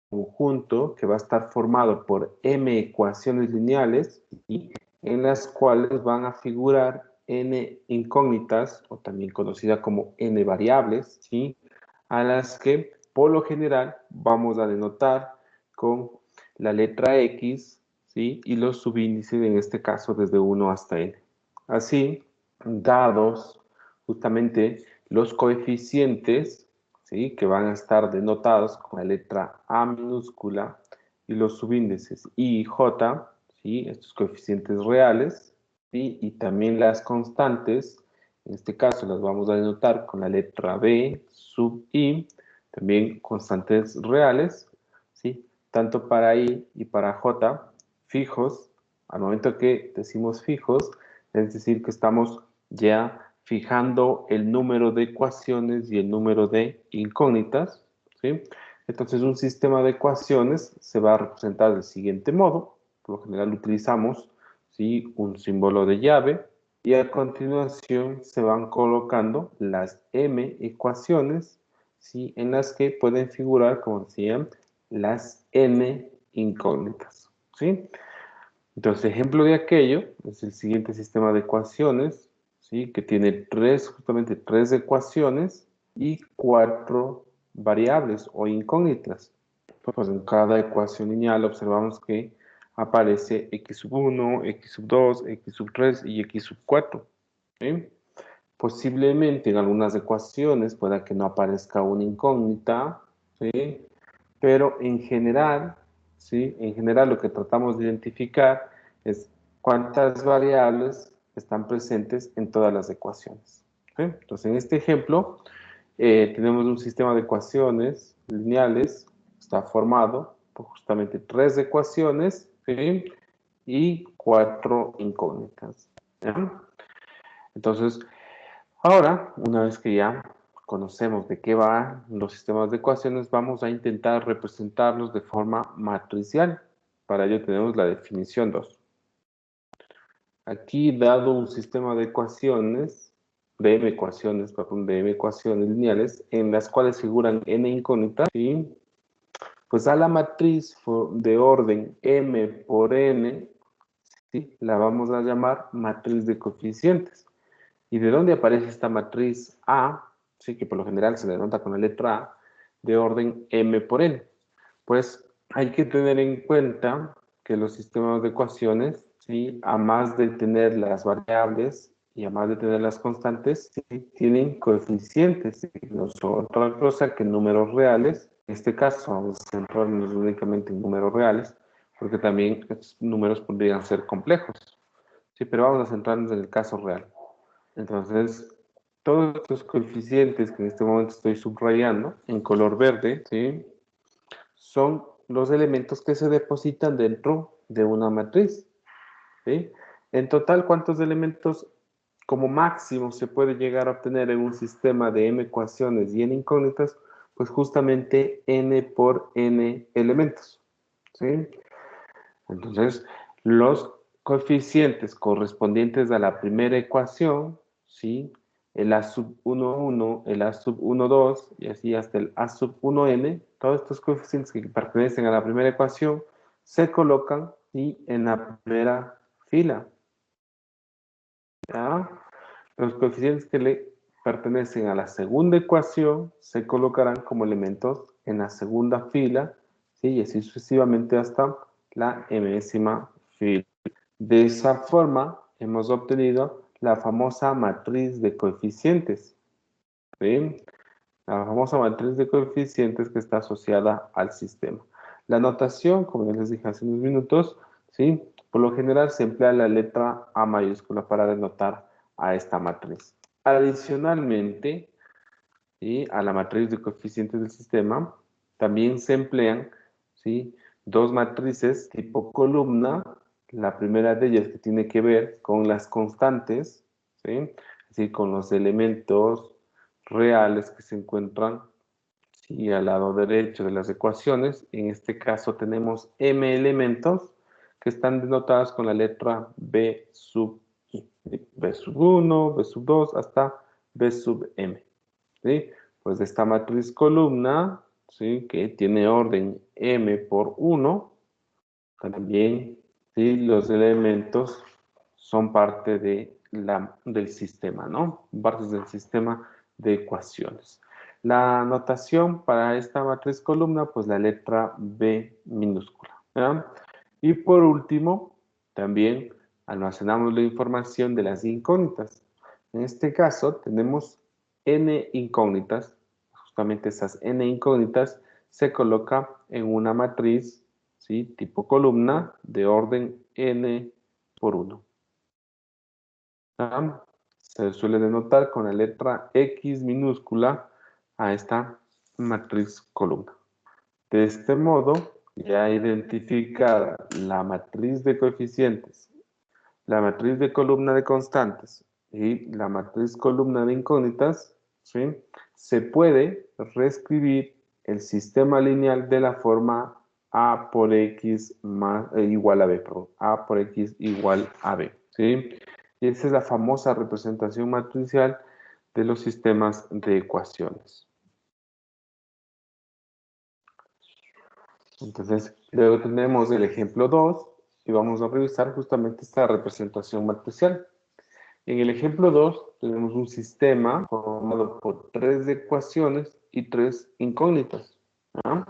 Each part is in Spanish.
conjunto que va a estar formado por m ecuaciones lineales y en las cuales van a figurar n incógnitas, o también conocida como n variables, ¿sí? A las que por lo general vamos a denotar con la letra X, ¿sí? Y los subíndices, en este caso, desde 1 hasta n. Así, dados justamente los coeficientes, ¿sí? Que van a estar denotados con la letra A minúscula y los subíndices I y J, ¿sí? Estos coeficientes reales, ¿sí? Y también las constantes, en este caso las vamos a denotar con la letra B sub I, también constantes reales, ¿sí? Tanto para I y para J, fijos. Al momento que decimos fijos, es decir, que estamos ya fijando el número de ecuaciones y el número de incógnitas, ¿sí? Entonces, un sistema de ecuaciones se va a representar del siguiente modo. Por lo general utilizamos, ¿sí? Un símbolo de llave y a continuación se van colocando las m ecuaciones, ¿sí? En las que pueden figurar, como decía, las n incógnitas, ¿sí? Entonces, ejemplo de aquello es el siguiente sistema de ecuaciones, ¿sí? Que tiene justamente tres ecuaciones y cuatro variables o incógnitas. Pues en cada ecuación lineal observamos que aparece x sub 1, x sub 2, x sub 3 y x sub 4. ¿Sí? Posiblemente en algunas ecuaciones pueda que no aparezca una incógnita, ¿sí? Pero en general, ¿sí? En general lo que tratamos de identificar es cuántas variables están presentes en todas las ecuaciones. ¿Sí? Entonces, en este ejemplo, tenemos un sistema de ecuaciones lineales, está formado por justamente tres ecuaciones, ¿sí? Y cuatro incógnitas. ¿Ya? Entonces, ahora, una vez que ya conocemos de qué van los sistemas de ecuaciones, vamos a intentar representarlos de forma matricial. Para ello tenemos la definición 2. Aquí, dado un sistema de ecuaciones, de m ecuaciones lineales, en las cuales figuran n incógnitas, ¿sí? Pues a la matriz de orden m por n, ¿sí? La vamos a llamar matriz de coeficientes. ¿Y de dónde aparece esta matriz A? Sí, que por lo general se denota con la letra A, de orden m por n. Pues hay que tener en cuenta que los sistemas de ecuaciones, ¿sí? A más de tener las variables y a más de tener las constantes, ¿sí? Tienen coeficientes, ¿sí? No son otra cosa que números reales. En este caso vamos a centrarnos únicamente en números reales, porque también estos números podrían ser complejos. Sí, pero vamos a centrarnos en el caso real. Entonces, todos estos coeficientes que en este momento estoy subrayando en color verde, ¿sí? Son los elementos que se depositan dentro de una matriz, ¿sí? En total, ¿cuántos elementos como máximo se puede llegar a obtener en un sistema de m ecuaciones y n incógnitas? Pues justamente n por n elementos, ¿sí? Entonces, los coeficientes correspondientes a la primera ecuación, ¿sí? El a sub 1,1, el a sub 1,2 y así hasta el a sub 1n, todos estos coeficientes que pertenecen a la primera ecuación se colocan, ¿sí? En la primera fila, ¿ya? Los coeficientes que le pertenecen a la segunda ecuación se colocarán como elementos en la segunda fila, ¿sí? Y así sucesivamente hasta la enésima fila. De esa forma hemos obtenido la famosa matriz de coeficientes, ¿sí? La famosa matriz de coeficientes que está asociada al sistema. La notación, como ya les dije hace unos minutos, ¿sí? Por lo general se emplea la letra A mayúscula para denotar a esta matriz. Adicionalmente, ¿sí? A la matriz de coeficientes del sistema también se emplean, ¿sí? Dos matrices tipo columna. La primera de ellas que tiene que ver con las constantes, ¿sí? Es decir, con los elementos reales que se encuentran, ¿sí? Al lado derecho de las ecuaciones. En este caso tenemos m elementos que están denotados con la letra b sub i, b sub 1, b sub 2 hasta b sub m, ¿sí? Pues de esta matriz columna, ¿sí? Que tiene orden m por 1, también ¿sí? Los elementos son parte del sistema, ¿no? Partes del sistema de ecuaciones. La notación para esta matriz columna, pues la letra B minúscula, ¿verdad? Y por último, también almacenamos la información de las incógnitas. En este caso, tenemos n incógnitas. Justamente esas n incógnitas se coloca en una matriz, ¿sí? Tipo columna de orden n por 1. ¿Ah? Se suele denotar con la letra X minúscula a esta matriz columna. De este modo, ya identificada la matriz de coeficientes, la matriz de columna de constantes y la matriz columna de incógnitas, ¿sí? Se puede reescribir el sistema lineal de la forma A por X igual a B, perdón, A por X igual a B, ¿sí? Y esa es la famosa representación matricial de los sistemas de ecuaciones. Entonces, luego tenemos el ejemplo 2 y vamos a revisar justamente esta representación matricial. En el ejemplo 2 tenemos un sistema formado por 3 ecuaciones y 3 incógnitas, ¿no?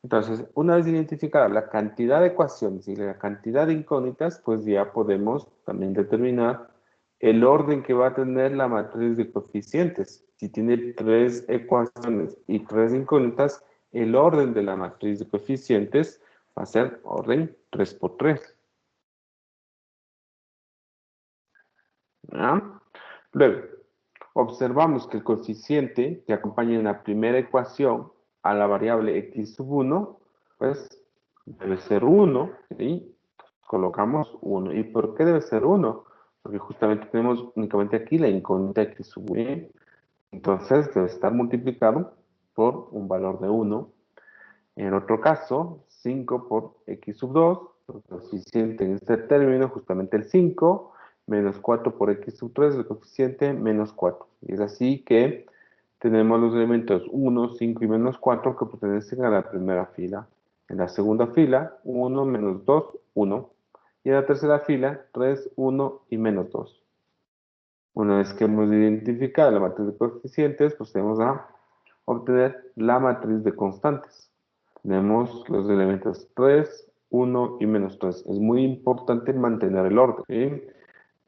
Entonces, una vez identificada la cantidad de ecuaciones y la cantidad de incógnitas, pues ya podemos también determinar el orden que va a tener la matriz de coeficientes. Si tiene 3 ecuaciones y 3 incógnitas, el orden de la matriz de coeficientes va a ser orden 3 por 3. ¿Ya? Luego, observamos que el coeficiente que acompaña en la primera ecuación a la variable x sub 1, pues debe ser 1, ¿sí? Colocamos 1. ¿Y por qué debe ser 1? Porque justamente tenemos únicamente aquí la incógnita x sub 1. Entonces debe estar multiplicado por un valor de 1. En otro caso, 5 por x sub 2, el coeficiente en este término, justamente el 5, menos 4 por x sub 3, el coeficiente menos 4. Y es así que tenemos los elementos 1, 5 y menos 4 que pertenecen a la primera fila. En la segunda fila, 1, menos 2, 1. Y en la tercera fila, 3, 1 y menos 2. Una vez que hemos identificado la matriz de coeficientes, procedemos a obtener la matriz de constantes. Tenemos los elementos 3, 1 y menos 3. Es muy importante mantener el orden, ¿sí?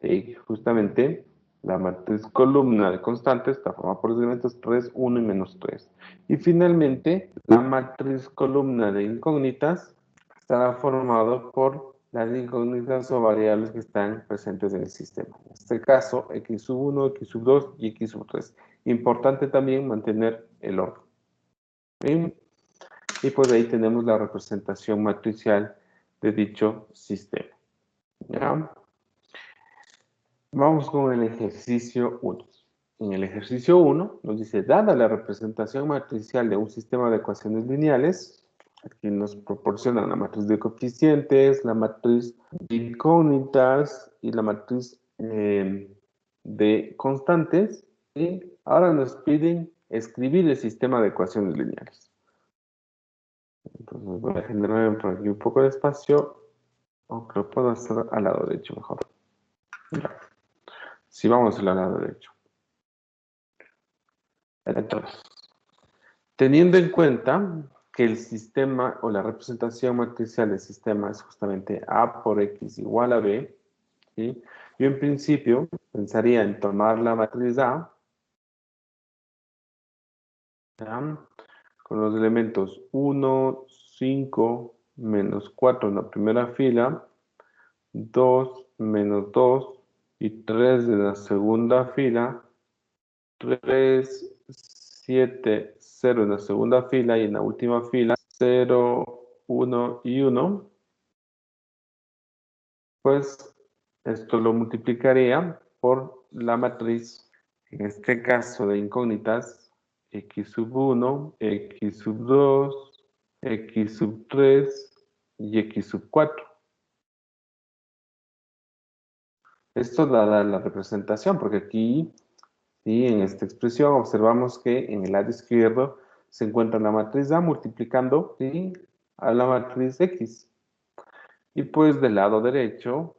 Y justamente la matriz columna de constantes está formada por los elementos 3, 1 y menos 3. Y finalmente, la matriz columna de incógnitas estará formada por las incógnitas o variables que están presentes en el sistema. En este caso, x sub 1, x sub 2 y x sub 3. Importante también mantener el orden. ¿Sí? Y pues ahí tenemos la representación matricial de dicho sistema. ¿Ya? Vamos con el ejercicio 1. En el ejercicio 1 nos dice, dada la representación matricial de un sistema de ecuaciones lineales, aquí nos proporcionan la matriz de coeficientes, la matriz de incógnitas y la matriz de constantes, y ahora nos piden escribir el sistema de ecuaciones lineales. Entonces voy a generar por aquí un poco de espacio, aunque lo puedo hacer al lado derecho mejor. Ya. Si vamos al lado derecho. Entonces, teniendo en cuenta que el sistema o la representación matricial del sistema es justamente A por X igual a B, ¿sí? Yo en principio pensaría en tomar la matriz A, ¿ya? Con los elementos 1, 5, menos 4 en la primera fila, 2, menos 2 y 3 de la segunda fila, 3, 7, 0 en la segunda fila y en la última fila 0, 1 y 1, pues esto lo multiplicaría por la matriz, en este caso de incógnitas, x sub 1, x sub 2, x sub 3 y x sub 4. Esto da la representación, porque aquí, ¿sí? En esta expresión observamos que en el lado izquierdo se encuentra la matriz A multiplicando, ¿sí?, a la matriz X. Y pues del lado derecho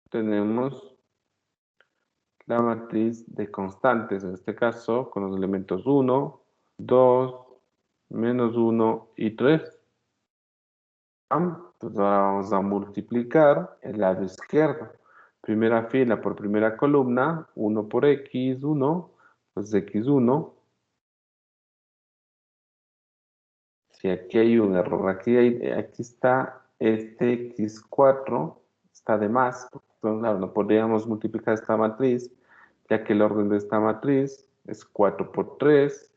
tenemos la matriz de constantes, en este caso con los elementos 1, 2, menos 1 y 3. Entonces ahora vamos a multiplicar el lado izquierdo. Primera fila por primera columna, 1 por x1, pues x1. Si aquí hay un error, aquí está este x4, está de más. Entonces, claro, no podríamos multiplicar esta matriz, ya que el orden de esta matriz es 4 por 3.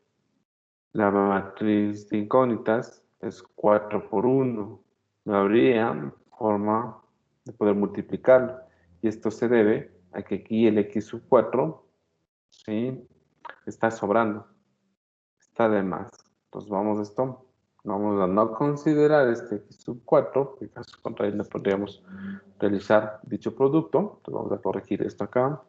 La matriz de incógnitas es 4 por 1. No habría forma de poder multiplicarlo. Y esto se debe a que aquí el x sub 4, ¿sí?, está sobrando, está de más. Entonces vamos a no considerar este x sub 4, en caso contrario no podríamos realizar dicho producto. Entonces vamos a corregir esto acá.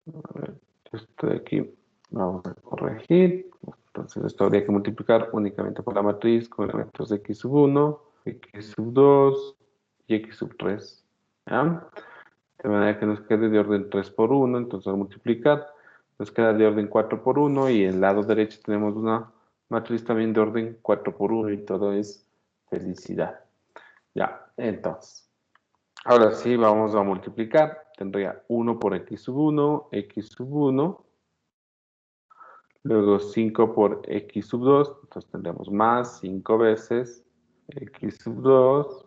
A ver, esto de aquí vamos a corregir. Entonces esto habría que multiplicar únicamente por la matriz con elementos de x sub 1, x sub 2 y x sub 3. ¿Ya? De manera que nos quede de orden 3 por 1, entonces al multiplicar nos queda de orden 4 por 1 y en el lado derecho tenemos una matriz también de orden 4 por 1 y todo es felicidad. Ya, entonces, ahora sí vamos a multiplicar. Tendría 1 por x sub 1, x sub 1, luego 5 por x sub 2, entonces tendremos más 5 veces x sub 2,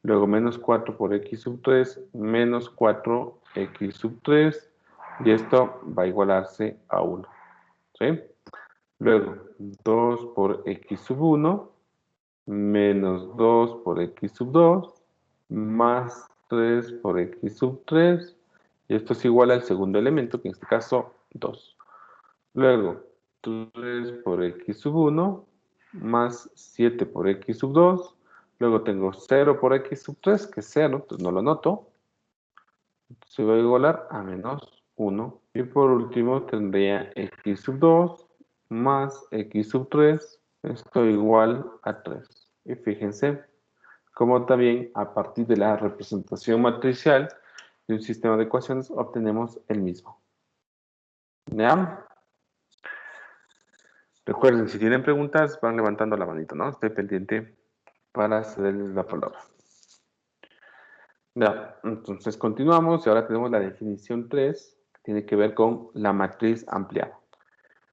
luego menos 4 por x sub 3, menos 4 x sub 3, y esto va a igualarse a 1, ¿sí? Luego 2 por x sub 1, menos 2 por x sub 2, más 3 por x sub 3, y esto es igual al segundo elemento, que en este caso 2. Luego 3 por x sub 1, más 7 por x sub 2, luego tengo 0 por x sub 3, que es 0, entonces no lo noto, se va a igualar a menos 1. Y por último tendría x sub 2 más x sub 3, esto igual a 3. Y fíjense cómo también a partir de la representación matricial de un sistema de ecuaciones obtenemos el mismo. ¿Ya? Recuerden, si tienen preguntas, van levantando la manito, ¿no? Estoy pendiente para cederles la palabra. Ya, entonces continuamos y ahora tenemos la definición 3, que tiene que ver con la matriz ampliada.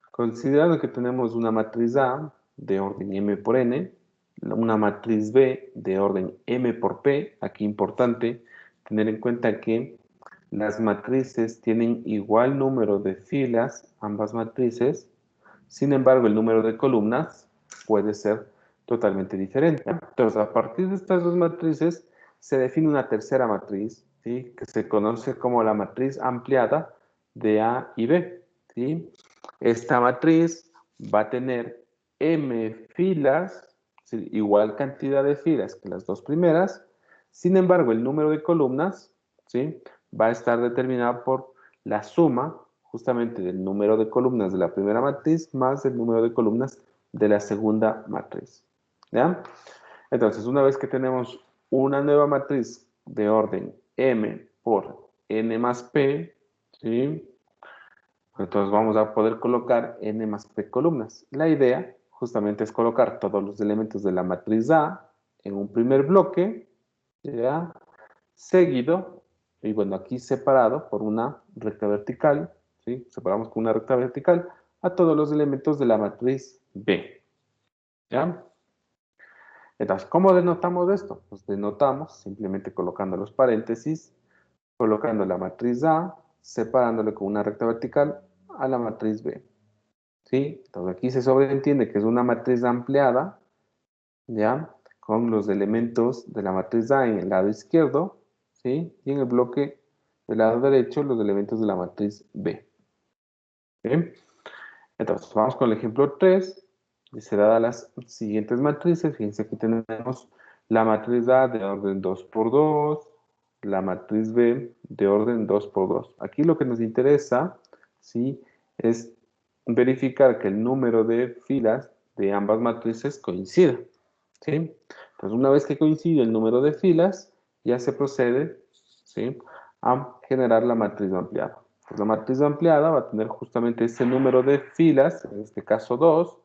Considerando que tenemos una matriz A de orden M por N, una matriz B de orden M por P, aquí importante tener en cuenta que las matrices tienen igual número de filas, ambas matrices. Sin embargo, el número de columnas puede ser totalmente diferente. Entonces, a partir de estas dos matrices, se define una tercera matriz, ¿sí?, que se conoce como la matriz ampliada de A y B, ¿sí? Esta matriz va a tener M filas, ¿sí?, igual cantidad de filas que las dos primeras. Sin embargo, el número de columnas, ¿sí?, va a estar determinado por la suma justamente del número de columnas de la primera matriz más el número de columnas de la segunda matriz. ¿Ya? Entonces, una vez que tenemos una nueva matriz de orden M por N más P, ¿sí?, entonces vamos a poder colocar N más P columnas. La idea justamente es colocar todos los elementos de la matriz A en un primer bloque, ¿ya?, seguido, y bueno, aquí separado por una recta vertical, ¿sí?, separamos con una recta vertical a todos los elementos de la matriz B, ¿ya? Entonces, ¿cómo denotamos esto? Pues denotamos simplemente colocando los paréntesis, colocando la matriz A, separándole con una recta vertical a la matriz B, ¿sí? Entonces aquí se sobreentiende que es una matriz ampliada, ¿ya?, con los elementos de la matriz A en el lado izquierdo, ¿sí?, y en el bloque del lado derecho los elementos de la matriz B. ¿Sí? Entonces, vamos con el ejemplo 3. Dice, dadas las siguientes matrices, fíjense que tenemos la matriz A de orden 2 por 2, la matriz B de orden 2 por 2. Aquí lo que nos interesa ¿sí? Es verificar que el número de filas de ambas matrices coincida, ¿sí? Entonces, una vez que coincide el número de filas, ya se procede, ¿sí?, a generar la matriz ampliada. Pues la matriz ampliada va a tener justamente ese número de filas, en este caso 2,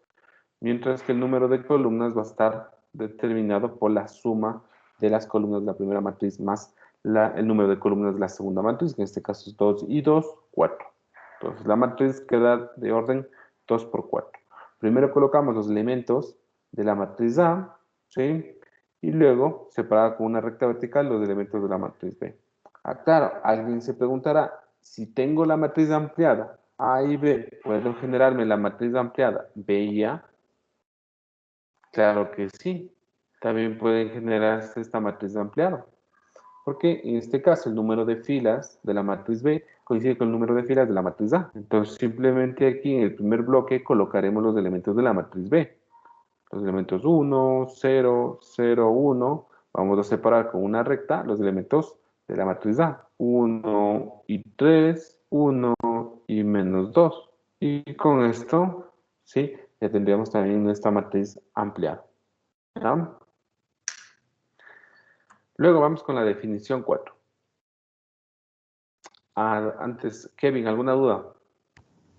mientras que el número de columnas va a estar determinado por la suma de las columnas de la primera matriz más el número de columnas de la segunda matriz, que en este caso es 2 y 2, 4. Entonces la matriz queda de orden 2 por 4. Primero colocamos los elementos de la matriz A, ¿sí? Y luego separar con una recta vertical los elementos de la matriz B. Ah, claro, alguien se preguntará, si tengo la matriz ampliada A y B, ¿puedo generarme la matriz ampliada B y A? Claro que sí. También pueden generarse esta matriz ampliada, porque en este caso el número de filas de la matriz B coincide con el número de filas de la matriz A. Entonces simplemente aquí en el primer bloque colocaremos los elementos de la matriz B. Los elementos 1, 0, 0, 1. Vamos a separar con una recta los elementos de la matriz A. 1 y 3, 1 y menos 2. Y con esto, ¿sí?, ya tendríamos también nuestra matriz ampliada. ¿Ya? Luego vamos con la definición 4. Antes, Kevin, ¿alguna duda?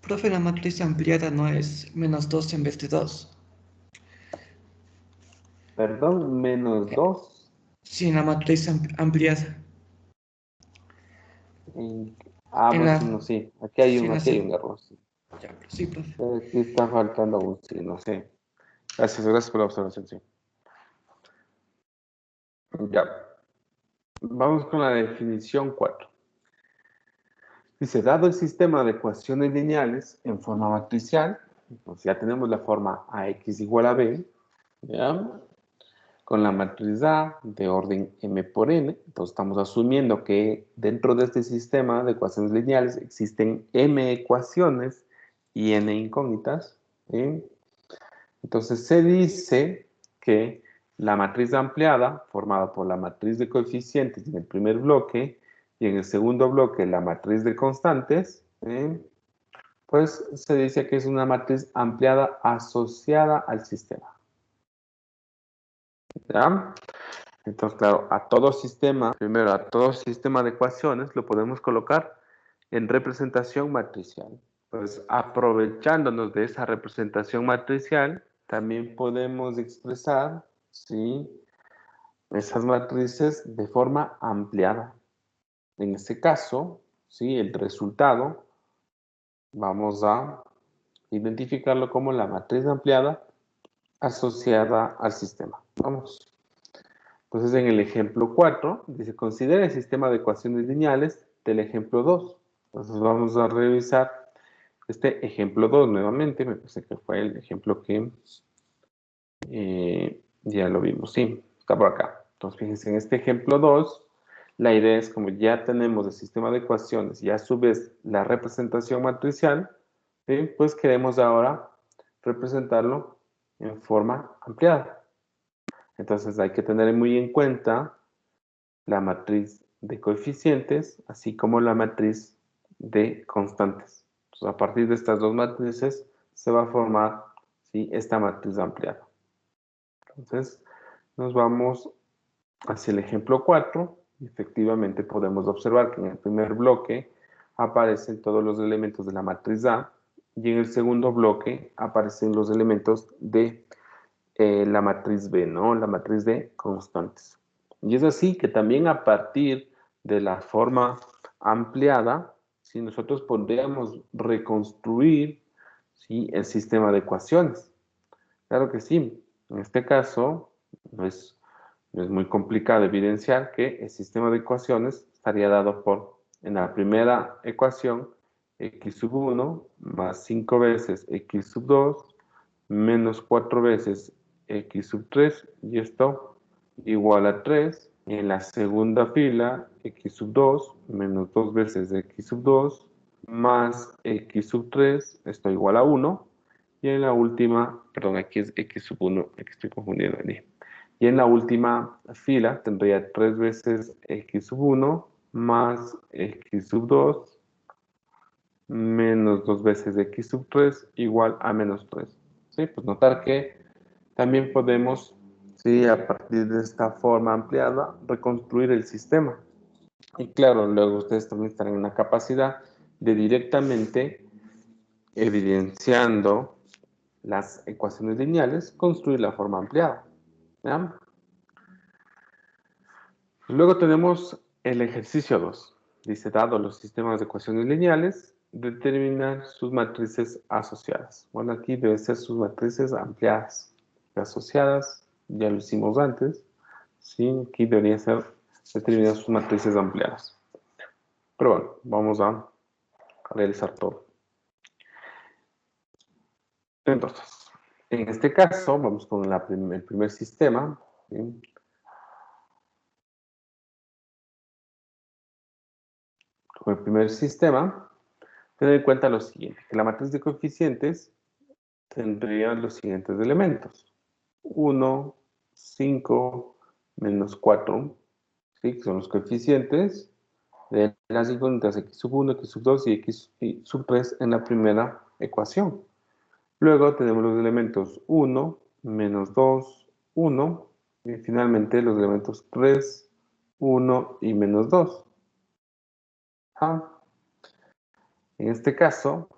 Profe, la matriz ampliada no es menos 2 en vez de 2. Perdón, menos 2. Sí, la matriz ampliada. En Bueno, la, sí, no, sí. sí, en la Aquí hay un error. Sí. ya, sí, profe. Aquí está faltando un sí, no sé. Gracias por la observación, sí. Ya. Vamos con la definición 4. Dice, dado el sistema de ecuaciones lineales en forma matricial, pues ya tenemos la forma AX igual a B, ¿ya?, con la matriz A de orden M por N. Entonces estamos asumiendo que dentro de este sistema de ecuaciones lineales existen M ecuaciones y N incógnitas, ¿sí? Entonces se dice que la matriz ampliada, formada por la matriz de coeficientes en el primer bloque y en el segundo bloque la matriz de constantes, pues se dice que es una matriz ampliada asociada al sistema. ¿Ya? Entonces, claro, a todo sistema, primero a todo sistema de ecuaciones lo podemos colocar en representación matricial. Pues aprovechándonos de esa representación matricial, también podemos expresar, ¿sí?, esas matrices de forma ampliada. En este caso, ¿sí?, el resultado vamos a identificarlo como la matriz ampliada asociada al sistema. Vamos. Entonces, en el ejemplo 4, dice, considera el sistema de ecuaciones lineales del ejemplo 2. Entonces, vamos a revisar este ejemplo 2 nuevamente. Me parece que fue el ejemplo que ya lo vimos. Sí, está por acá. Entonces, fíjense, en este ejemplo 2, la idea es, como ya tenemos el sistema de ecuaciones y a su vez la representación matricial, ¿sí?, pues queremos ahora representarlo en forma ampliada. Entonces hay que tener muy en cuenta la matriz de coeficientes, así como la matriz de constantes. Entonces, a partir de estas dos matrices se va a formar, ¿sí?, esta matriz ampliada. Entonces, nos vamos hacia el ejemplo 4. Y efectivamente podemos observar que en el primer bloque aparecen todos los elementos de la matriz A y en el segundo bloque aparecen los elementos de la matriz B, ¿no? La matriz de constantes. Y es así que también a partir de la forma ampliada, ¿sí?, nosotros podríamos reconstruir, ¿sí?, el sistema de ecuaciones. Claro que sí. En este caso, no es muy complicado evidenciar que el sistema de ecuaciones estaría dado por, en la primera ecuación, x sub 1 más 5 veces x sub 2 menos 4 veces x sub 3, y esto igual a 3. En la segunda fila, x sub 2 menos 2 veces x sub 2 más x sub 3, esto igual a 1. Y en la última, perdón, aquí es x sub 1, aquí estoy confundiendo. Y en la última fila tendría 3 veces x sub 1 más x sub 2 menos 2 veces x sub 3 igual a menos 3. ¿Sí? Pues notar que también podemos, ¿sí?, a partir de esta forma ampliada, reconstruir el sistema. Y claro, luego ustedes también estarán en la capacidad de directamente, evidenciando las ecuaciones lineales, construir la forma ampliada. ¿Ya? Luego tenemos el ejercicio 2. Dice, dado los sistemas de ecuaciones lineales, determinar sus matrices asociadas. Bueno, aquí deben ser sus matrices ampliadas. Asociadas, ya lo hicimos antes. Sí, aquí deberían ser determinar sus matrices ampliadas. Pero bueno, vamos a realizar todo. Entonces, en este caso, vamos con el primer sistema. ¿Sí? Con el primer sistema, tener en cuenta lo siguiente, que la matriz de coeficientes tendría los siguientes elementos. 1, 5, menos 4, ¿sí?, que son los coeficientes de las incógnitas x sub 1, x sub 2 y x sub 3 en la primera ecuación. Luego tenemos los elementos 1, menos 2, 1, y finalmente los elementos 3, 1 y menos 2. En este caso,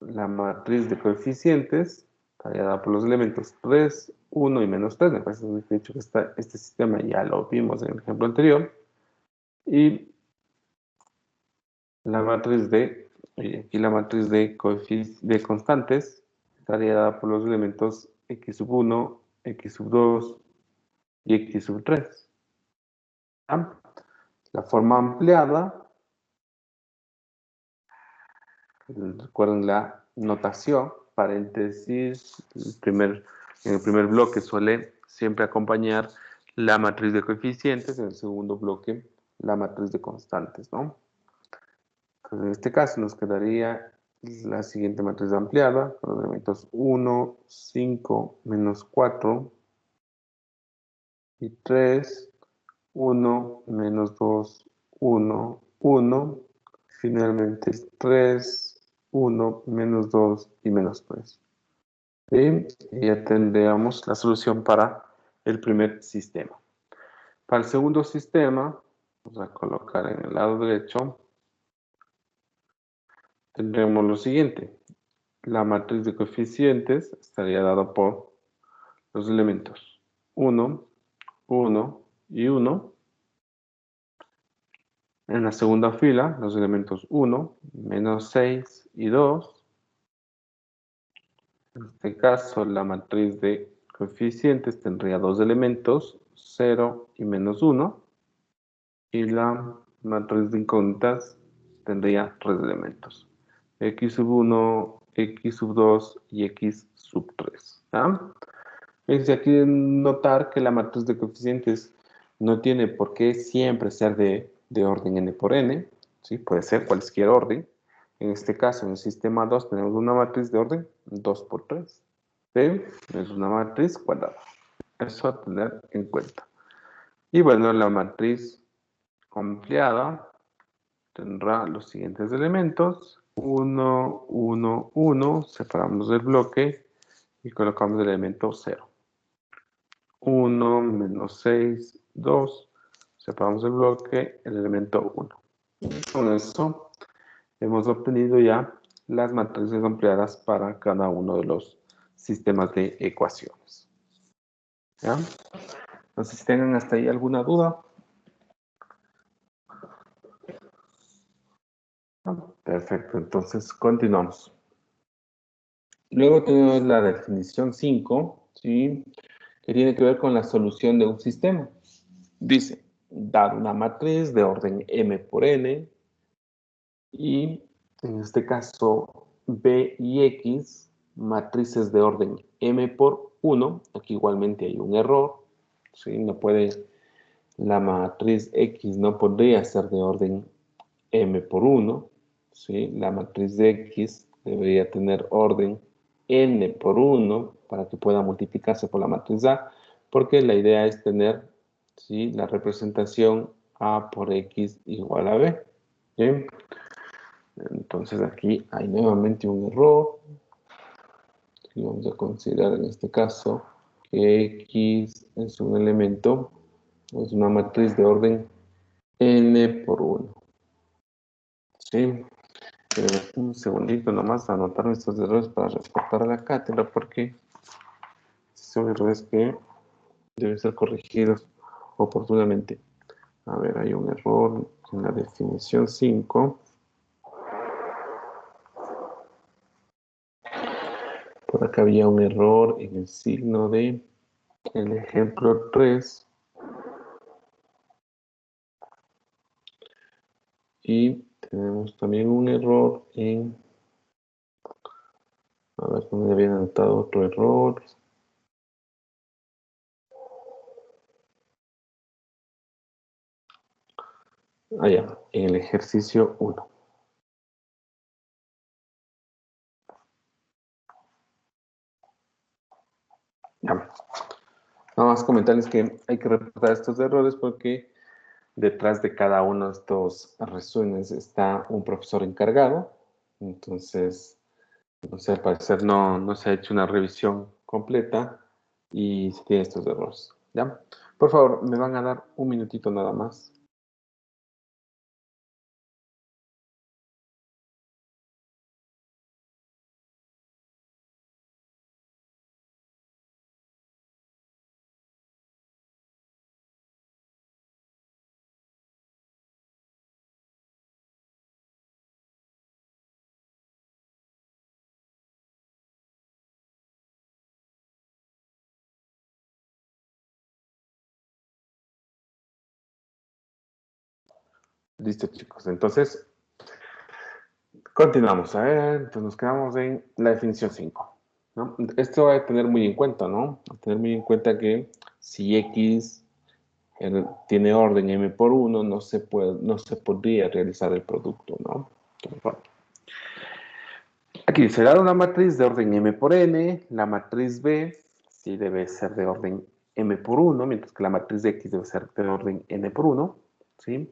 la matriz de coeficientes estaría dada por los elementos 3, 1 y menos 3. Me parece muy dicho que este sistema ya lo vimos en el ejemplo anterior. Y la matriz aquí la matriz de constantes estaría dada por los elementos x sub 1, x sub 2 y x sub 3. ¿Ah? La forma ampliada, recuerden la notación, paréntesis, en el primer bloque suele siempre acompañar la matriz de coeficientes, en el segundo bloque la matriz de constantes, ¿no? Entonces, en este caso nos quedaría la siguiente matriz ampliada, con los elementos 1, 5, menos 4 y 3, 1, menos 2, 1, 1, finalmente 3, 1, menos 2 y menos 3. ¿Sí? Y ya tendríamos la solución para el primer sistema. Para el segundo sistema, vamos a colocar en el lado derecho, tendremos lo siguiente. La matriz de coeficientes estaría dada por los elementos 1, 1 y 1. En la segunda fila, los elementos 1, menos 6 y 2. En este caso, la matriz de coeficientes tendría dos elementos, 0 y menos 1. Y la matriz de incógnitas tendría tres elementos, x sub 1, x sub 2 y x sub 3. Fíjense, aquí notar que la matriz de coeficientes no tiene por qué siempre ser de orden n por n, ¿sí? Puede ser cualquier orden. En este caso, en el sistema 2 tenemos una matriz de orden 2 por 3. ¿Sí? Es una matriz cuadrada. Eso a tener en cuenta. Y bueno, la matriz ampliada tendrá los siguientes elementos. 1, 1, 1. Separamos el bloque y colocamos el elemento 0. 1, menos 6, 2. Separamos el bloque, el elemento 1. Con eso hemos obtenido ya las matrices ampliadas para cada uno de los sistemas de ecuaciones. ¿Ya? No sé si tengan hasta ahí alguna duda. Perfecto, entonces continuamos. Luego tenemos la definición 5, ¿sí?, que tiene que ver con la solución de un sistema. Dice, dar una matriz de orden m por n y en este caso b y x, matrices de orden m por 1. Aquí igualmente hay un error, ¿sí? La matriz x no podría ser de orden m por 1, ¿sí? La matriz de x debería tener orden n por 1 para que pueda multiplicarse por la matriz A, porque la idea es tener, ¿sí?, la representación A por X igual a B. ¿Sí? Entonces aquí hay nuevamente un error. Y vamos a considerar en este caso que X es un elemento, es una matriz de orden n por 1. ¿Sí? Un segundito nomás a anotar nuestros errores para reportar a la cátedra porque son errores que deben ser corregidos oportunamente. A ver, hay un error en la definición 5. Por acá había un error en el signo de el ejemplo 3. Y tenemos también un error en... A ver, ¿dónde habían anotado otro error? Ya, en el ejercicio 1. Ya. Nada más comentarles que hay que reportar estos errores porque detrás de cada uno de estos resúmenes está un profesor encargado. Entonces, no sé, al parecer no se ha hecho una revisión completa y se tienen estos errores. ¿Ya? Por favor, me van a dar un minutito nada más. Listo, chicos. Entonces, continuamos. A ver, entonces nos quedamos en la definición 5. ¿No? Esto hay que tener muy en cuenta, ¿no? Hay que tener muy en cuenta que si X tiene orden m por 1, no se podría realizar el producto, ¿no? Entonces, bueno. Aquí se da una matriz de orden m por n, la matriz B sí debe ser de orden m por 1, mientras que la matriz de X debe ser de orden n por 1, ¿sí?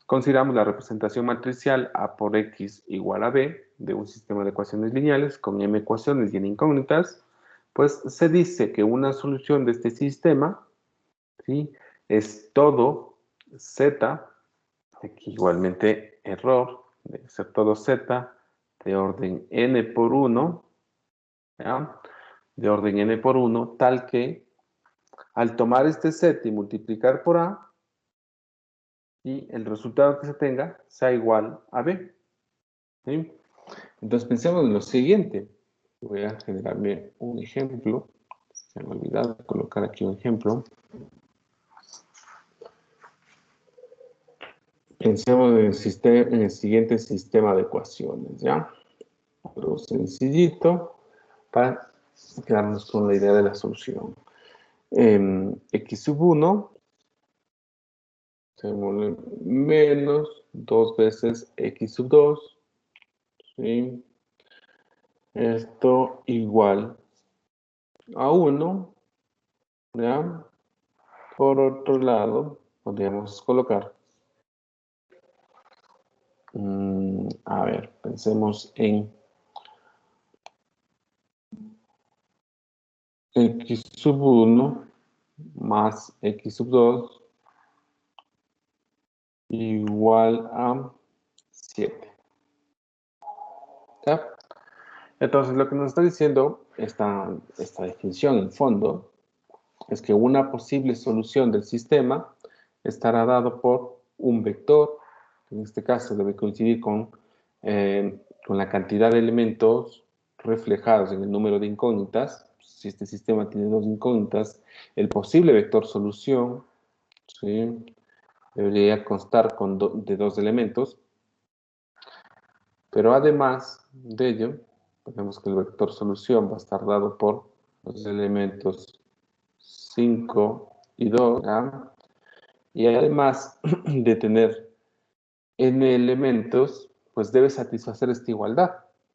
Consideramos la representación matricial A por X igual a B de un sistema de ecuaciones lineales con m ecuaciones y n incógnitas, pues se dice que una solución de este sistema, ¿sí?, es todo Z, aquí igualmente error, debe ser todo Z de orden n por 1, ¿ya?, de orden n por 1, tal que al tomar este Z y multiplicar por A, y el resultado que se tenga sea igual a B. ¿Sí? Entonces pensemos en lo siguiente. Voy a generarme un ejemplo. Se me ha olvidado colocar aquí un ejemplo. Pensemos en el siguiente sistema de ecuaciones, ¿ya? Algo sencillito para quedarnos con la idea de la solución. X sub 1 menos 2 veces X sub 2, ¿sí? Esto igual a 1, ¿ya? Por otro lado, podríamos colocar, a ver, pensemos en X sub 1 más X sub 2 igual a 7. ¿Ya? Entonces, lo que nos está diciendo esta definición, en fondo, es que una posible solución del sistema estará dado por un vector, que en este caso debe coincidir con la cantidad de elementos reflejados en el número de incógnitas. Si este sistema tiene 2 incógnitas, el posible vector solución, ¿sí?, debería constar de 2 elementos, pero además de ello, tenemos que el vector solución va a estar dado por los elementos 5 y 2, ¿ya? Y además de tener n elementos, pues debe satisfacer esta igualdad.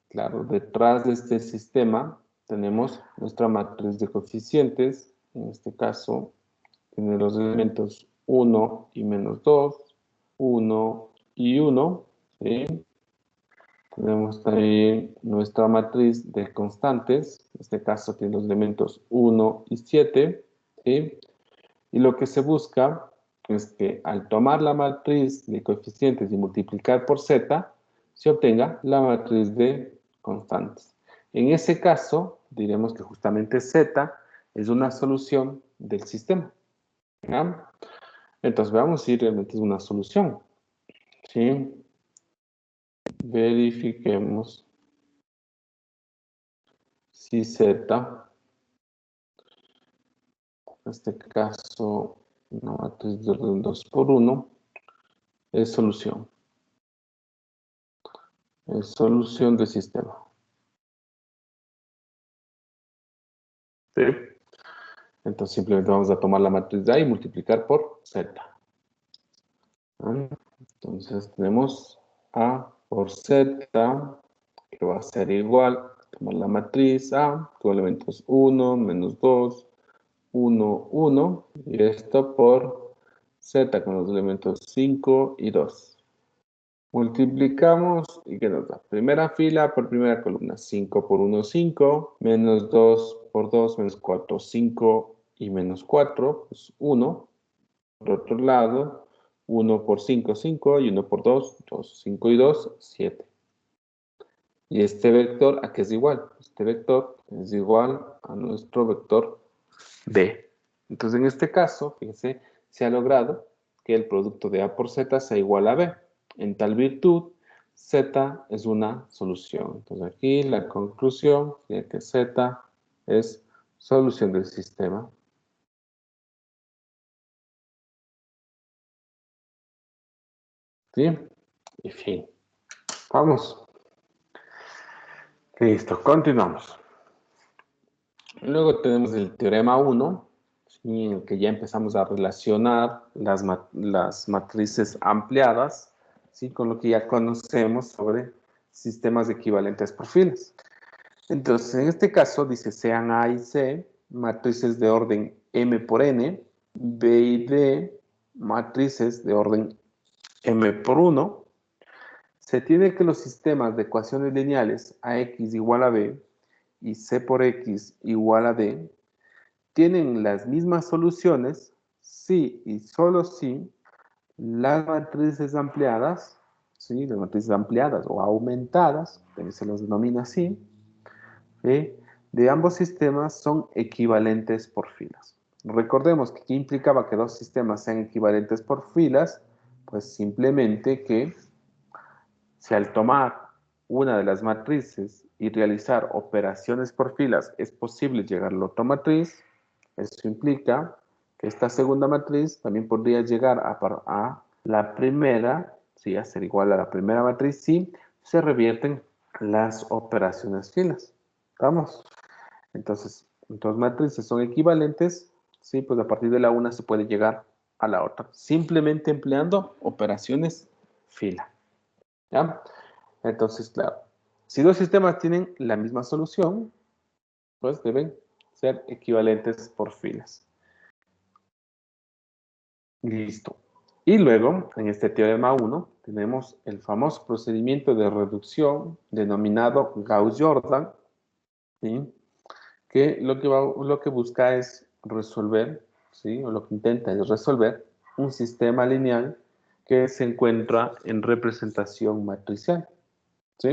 Claro, detrás de este sistema tenemos nuestra matriz de coeficientes, en este caso tiene los elementos 1 y menos 2, 1 y 1, ¿sí? Tenemos también nuestra matriz de constantes. En este caso tiene los elementos 1 y 7. ¿Sí? Y lo que se busca es que al tomar la matriz de coeficientes y multiplicar por z, se obtenga la matriz de constantes. En ese caso, diremos que justamente z es una solución del sistema. ¿Ya? Entonces, veamos si realmente es una solución. ¿Sí? Verifiquemos si z, en este caso, una matriz de orden 2 por 1, es solución. Es solución del sistema. ¿Sí? Entonces simplemente vamos a tomar la matriz de A y multiplicar por Z. ¿Ah? Entonces tenemos A por Z, que va a ser igual a tomar la matriz A, con elementos 1, menos 2, 1, 1, y esto por Z con los elementos 5 y 2. Multiplicamos y ¿qué nos da? Primera fila por primera columna, 5 por 1, 5, menos 2 por 2, menos 4, 5 y menos 4, pues 1. Por otro lado, 1 por 5, 5 y 1 por 2, 2, 5 y 2, 7. Y este vector, ¿a qué es igual? Este vector es igual a nuestro vector B. Entonces, en este caso, fíjense, se ha logrado que el producto de A por Z sea igual a B. En tal virtud, Z es una solución. Entonces, aquí la conclusión es que Z es solución del sistema. ¿Sí? Y fin. Vamos. Listo, continuamos. Luego tenemos el teorema 1, ¿sí? En el que ya empezamos a relacionar las matrices ampliadas, ¿sí? Con lo que ya conocemos sobre sistemas equivalentes por filas. Entonces, en este caso, dice sean A y C matrices de orden M por N, B y D matrices de orden M por 1. Se tiene que los sistemas de ecuaciones lineales AX igual a B y C por X igual a D tienen las mismas soluciones si y solo si las matrices ampliadas, ¿sí? Las matrices ampliadas o aumentadas, también se los denomina así, ¿sí? De ambos sistemas son equivalentes por filas. Recordemos que aquí implicaba que dos sistemas sean equivalentes por filas, pues simplemente que si al tomar una de las matrices y realizar operaciones por filas es posible llegar a la otra matriz, eso implica que esta segunda matriz también podría llegar a la primera, ¿sí? A ser igual a la primera matriz si se revierten las operaciones filas. ¿Vamos? Entonces, dos matrices son equivalentes, ¿sí? Pues a partir de la una se puede llegar a la otra, simplemente empleando operaciones fila. ¿Ya? Entonces, claro, si dos sistemas tienen la misma solución, pues deben ser equivalentes por filas. Listo. Y luego, en este teorema 1, tenemos el famoso procedimiento de reducción denominado Gauss-Jordan, ¿sí? Que lo que busca es resolver, ¿sí? O lo que intenta es resolver un sistema lineal que se encuentra en representación matricial, ¿sí?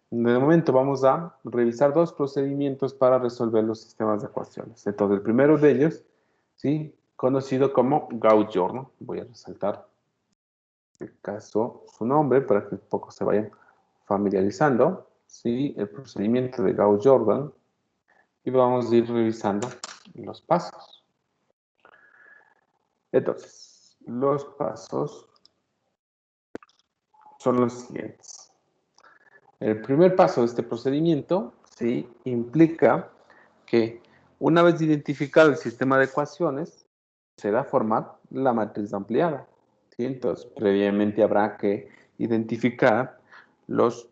De momento vamos a revisar dos procedimientos para resolver los sistemas de ecuaciones. Entonces, el primero de ellos, ¿sí? Conocido como Gauss-Jordan. Voy a resaltar, en este caso, su nombre para que un poco se vayan familiarizando, ¿sí? El procedimiento de Gauss-Jordan. Y vamos a ir revisando los pasos. Entonces, los pasos son los siguientes. El primer paso de este procedimiento, ¿sí? Implica que una vez identificado el sistema de ecuaciones, se da a formar la matriz ampliada, ¿sí? Entonces, previamente habrá que identificar los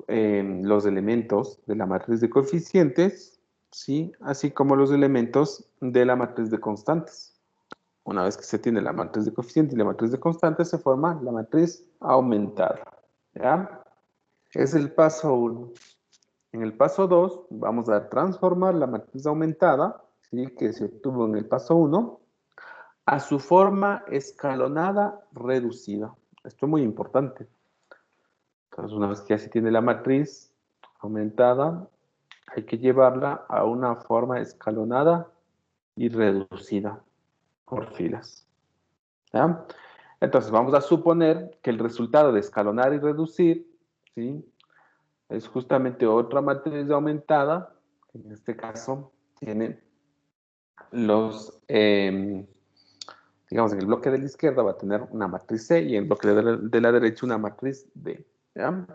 elementos de la matriz de coeficientes, ¿sí? Así como los elementos de la matriz de constantes. Una vez que se tiene la matriz de coeficientes y la matriz de constantes, se forma la matriz aumentada, ¿ya? Es el paso 1. En el paso 2 vamos a transformar la matriz aumentada, ¿sí?, que se obtuvo en el paso 1, a su forma escalonada reducida. Esto es muy importante. Entonces, una vez que ya se tiene la matriz aumentada, hay que llevarla a una forma escalonada y reducida por filas. ¿Ya? Entonces, vamos a suponer que el resultado de escalonar y reducir, ¿sí?, es justamente otra matriz aumentada, que en este caso tiene los, digamos, en el bloque de la izquierda va a tener una matriz C y en el bloque de la derecha una matriz D. ¿Ya?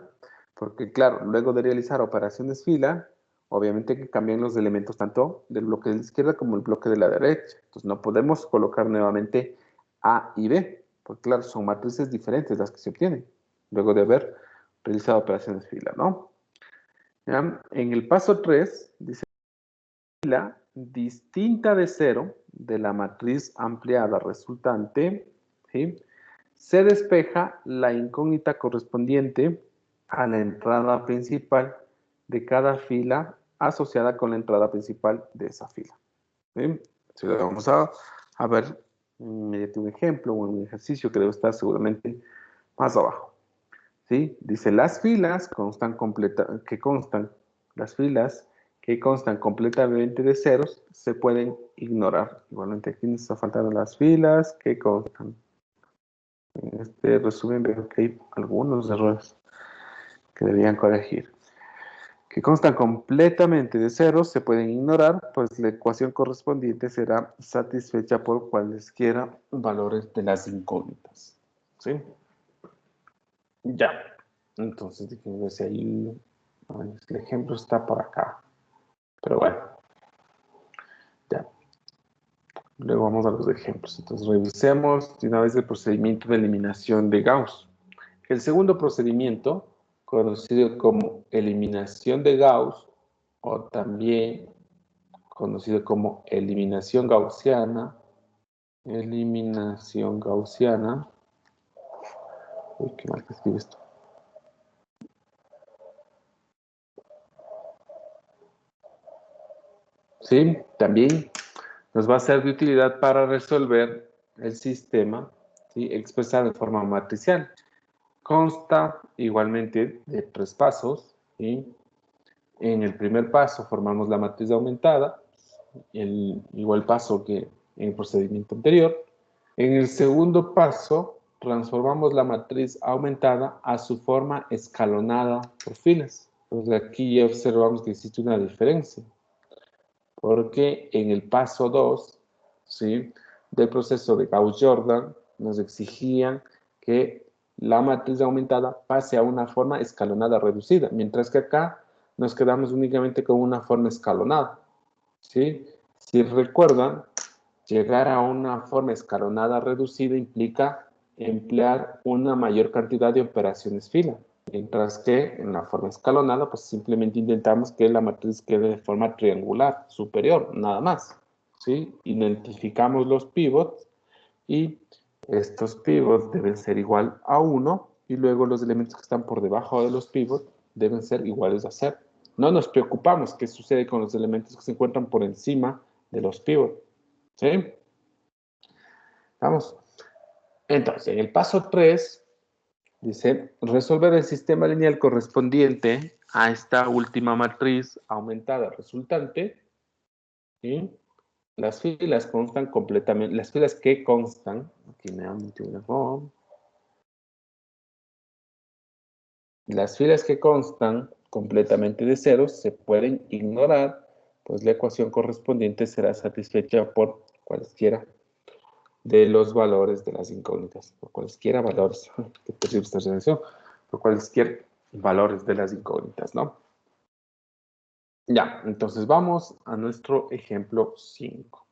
Porque claro, luego de realizar operaciones fila, obviamente que cambian los elementos tanto del bloque de la izquierda como el bloque de la derecha. Entonces no podemos colocar nuevamente A y B, porque claro, son matrices diferentes las que se obtienen luego de haber realizado operaciones fila, ¿no? ¿Ya? En el paso 3, dice fila distinta de 0 de la matriz ampliada resultante, ¿sí?, se despeja la incógnita correspondiente a la entrada principal de cada fila asociada con la entrada principal de esa fila. ¿Sí? Entonces, vamos a ver mediante un ejemplo o un ejercicio que debe estar seguramente más abajo. ¿Sí? Dice, las filas que constan completamente de ceros se pueden ignorar. Igualmente aquí nos está faltando las filas que constan. En este resumen veo que hay algunos errores que deberían corregir. Que constan completamente de ceros se pueden ignorar, pues la ecuación correspondiente será satisfecha por cualesquiera valores de las incógnitas. ¿Sí? Ya. Entonces, déjenme ver si ahí el ejemplo está por acá. Pero bueno. Ya. Luego vamos a los ejemplos. Entonces, revisemos de una vez el procedimiento de eliminación de Gauss. El segundo procedimiento, conocido como eliminación de Gauss, o también conocido como eliminación gaussiana, uy, qué mal que escribe esto. Sí, también nos va a ser de utilidad para resolver el sistema, ¿sí?, expresado en forma matricial. Consta igualmente de 3 pasos, ¿sí? En el primer paso formamos la matriz aumentada, el igual paso que en el procedimiento anterior. En el segundo paso transformamos la matriz aumentada a su forma escalonada por filas. Entonces aquí ya observamos que existe una diferencia, porque en el paso 2, ¿sí?, del proceso de Gauss-Jordan nos exigían que la matriz aumentada pase a una forma escalonada reducida, mientras que acá nos quedamos únicamente con una forma escalonada, ¿sí? Si recuerdan, llegar a una forma escalonada reducida implica emplear una mayor cantidad de operaciones fila, mientras que en la forma escalonada, pues simplemente intentamos que la matriz quede de forma triangular, superior, nada más, ¿sí? Identificamos los pivots y estos pivots deben ser igual a 1 y luego los elementos que están por debajo de los pivots deben ser iguales a 0. No nos preocupamos qué sucede con los elementos que se encuentran por encima de los pivots, ¿sí? Vamos. Entonces, en el paso 3, dice, resolver el sistema lineal correspondiente a esta última matriz aumentada resultante, ¿sí? Las filas constan completamente, las filas que constan, aquí me han metido un error, las filas que constan completamente de ceros se pueden ignorar, pues la ecuación correspondiente será satisfecha por cualquiera de los valores de las incógnitas, por cualquiera valores, qué terrible esta relación, por cualquier valores de las incógnitas, ¿no? Ya, entonces vamos a nuestro ejemplo 5.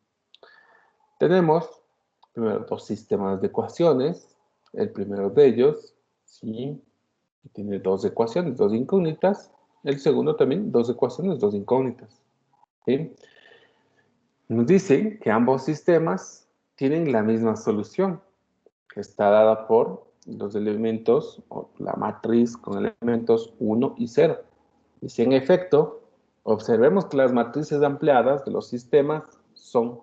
Tenemos primero 2 sistemas de ecuaciones, el primero de ellos, sí, tiene 2 ecuaciones, 2 incógnitas, el segundo también 2 ecuaciones, 2 incógnitas, ¿sí? Nos dicen que ambos sistemas tienen la misma solución, que está dada por los elementos, o la matriz con elementos 1 y 0. Y si en efecto, observemos que las matrices ampliadas de los sistemas son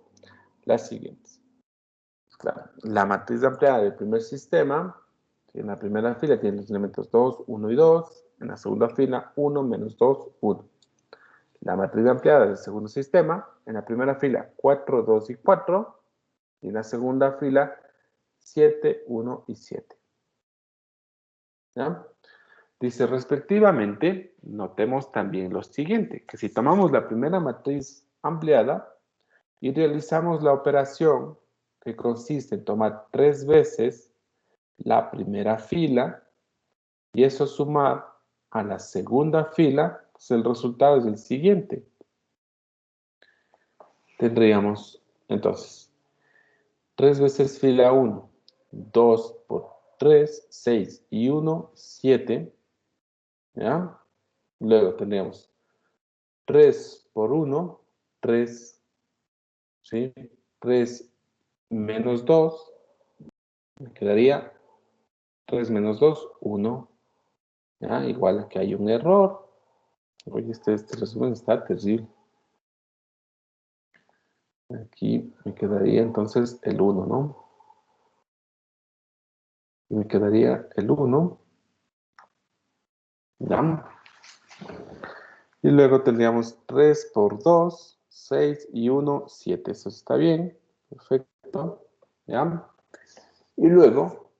las siguientes. Claro, la matriz ampliada del primer sistema, en la primera fila tiene los elementos 2, 1 y 2, en la segunda fila 1, menos 2, 1. La matriz ampliada del segundo sistema, en la primera fila 4, 2 y 4, y en la segunda fila 7, 1 y 7. ¿Ya? Dice, respectivamente, notemos también lo siguiente, que si tomamos la primera matriz ampliada y realizamos la operación que consiste en tomar 3 veces la primera fila y eso sumar a la segunda fila, pues el resultado es el siguiente. Tendríamos, entonces, 3 veces fila 1, 2 por 3, 6 y 1, 7. ¿Ya? Luego tendríamos 3 por 1, 3, ¿sí? 3 menos 2, me quedaría 3 menos 2, 1. ¿Ya? Igual que hay un error. Oye, este resumen está terrible. Aquí me quedaría entonces el 1, ¿no? Me quedaría el 1. ¿Ya? Y luego tendríamos 3 por 2, 6 y 1, 7. Eso está bien. Perfecto. ¿Ya? Y luego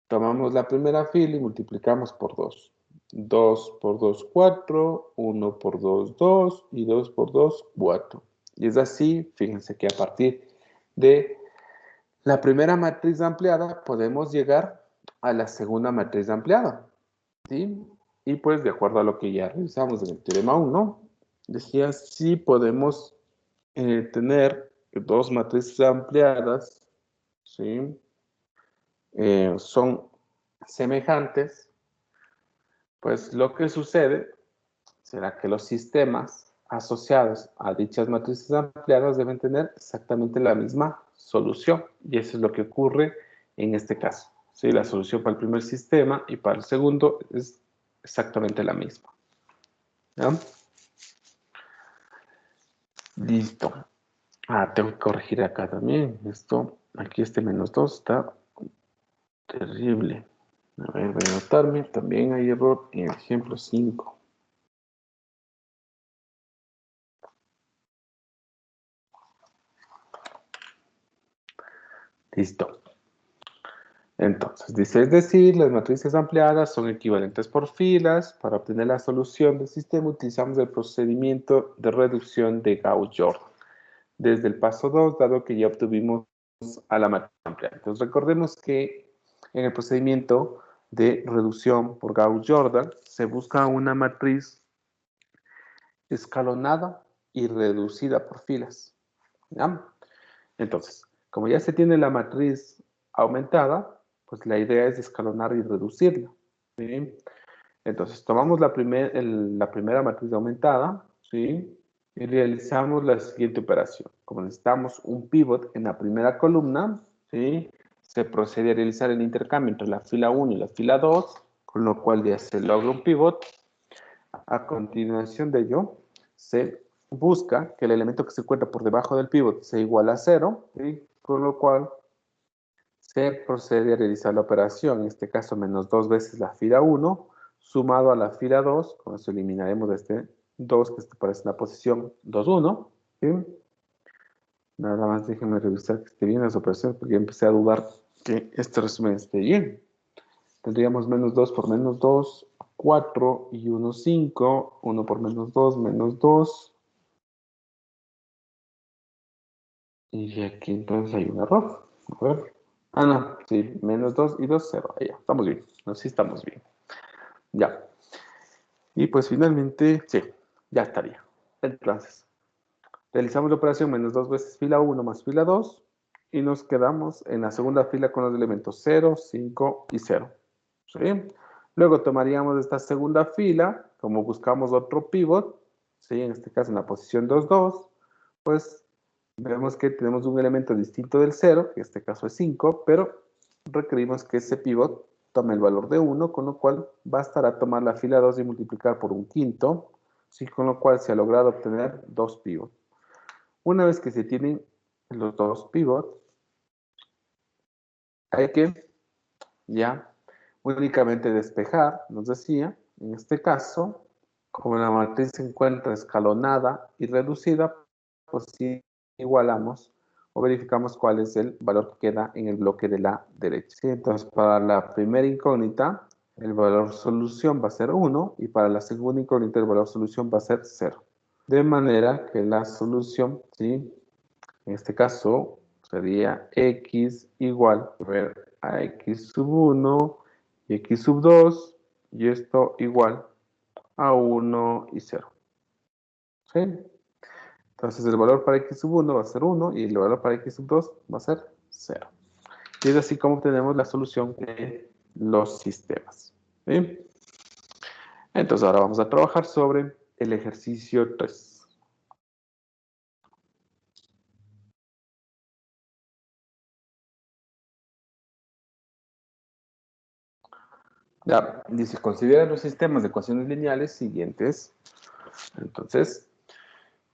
tomamos la primera fila y multiplicamos por 2. 2 por 2, 4. 1 por 2, 2. Y 2 por 2, 4. Y es así, fíjense que a partir de la primera matriz ampliada podemos llegar a la segunda matriz ampliada. ¿Sí? Y pues de acuerdo a lo que ya revisamos en el teorema 1, decía si podemos tener dos matrices ampliadas, ¿sí? Son semejantes, pues lo que sucede será que los sistemas asociados a dichas matrices ampliadas deben tener exactamente la misma solución. Y eso es lo que ocurre en este caso. ¿Sí? La solución para el primer sistema y para el segundo es exactamente la misma. ¿Ya? Listo. Tengo que corregir acá también. Esto, aquí este menos 2 está terrible. A ver, voy a anotarme. También hay error en el ejemplo 5. Listo. Entonces, dice, es decir, las matrices ampliadas son equivalentes por filas. Para obtener la solución del sistema utilizamos el procedimiento de reducción de Gauss-Jordan. Desde el paso 2, dado que ya obtuvimos a la matriz ampliada. Entonces, recordemos que en el procedimiento de reducción por Gauss-Jordan se busca una matriz escalonada y reducida por filas. ¿Ya? Entonces, como ya se tiene la matriz aumentada, pues la idea es escalonar y reducirla. ¿Sí? Entonces, tomamos la primera matriz aumentada, ¿sí? Y realizamos la siguiente operación. Como necesitamos un pivot en la primera columna, ¿sí? Se procede a realizar el intercambio entre la fila 1 y la fila 2, con lo cual ya se logra un pivot. A continuación de ello, se busca que el elemento que se encuentra por debajo del pivot sea igual a 0, ¿sí? Con lo cual se procede a realizar la operación, en este caso menos 2 veces la fila 1, sumado a la fila 2, con eso eliminaremos este 2 que aparece en la posición 2, 1. ¿Sí? Nada más déjenme revisar que esté bien las operaciones porque ya empecé a dudar que este resumen esté bien. Tendríamos menos 2 por menos 2, 4 y 1, 5. 1 por menos 2, menos 2. Y aquí entonces hay un error. A ver. No, sí, menos 2 y 2, 0. Ahí ya, estamos bien. No, sí estamos bien. Ya. Y pues finalmente, sí, ya estaría. Entonces, realizamos la operación menos 2 veces fila 1 más fila 2 y nos quedamos en la segunda fila con los elementos 0, 5 y 0. ¿Sí? Luego tomaríamos esta segunda fila, como buscamos otro pivot, ¿sí? En este caso en la posición 2, 2, pues vemos que tenemos un elemento distinto del 0, que en este caso es 5, pero requerimos que ese pivot tome el valor de 1, con lo cual bastará tomar la fila 2 y multiplicar por un quinto, ¿sí? Con lo cual se ha logrado obtener 2 pivots. Una vez que se tienen los 2 pivots, hay que ya únicamente despejar, nos decía, en este caso, como la matriz se encuentra escalonada y reducida, pues sí igualamos o verificamos cuál es el valor que queda en el bloque de la derecha. ¿Sí? Entonces, para la primera incógnita, el valor solución va a ser 1 y para la segunda incógnita el valor solución va a ser 0. De manera que la solución, ¿sí? En este caso, sería x igual a x sub 1 y x sub 2 y esto igual a 1 y 0. ¿Sí? Entonces el valor para x sub 1 va a ser 1 y el valor para x sub 2 va a ser 0. Y es así como obtenemos la solución de los sistemas. ¿Sí? Entonces ahora vamos a trabajar sobre el ejercicio 3. Ya, dice, considera los sistemas de ecuaciones lineales siguientes. Entonces,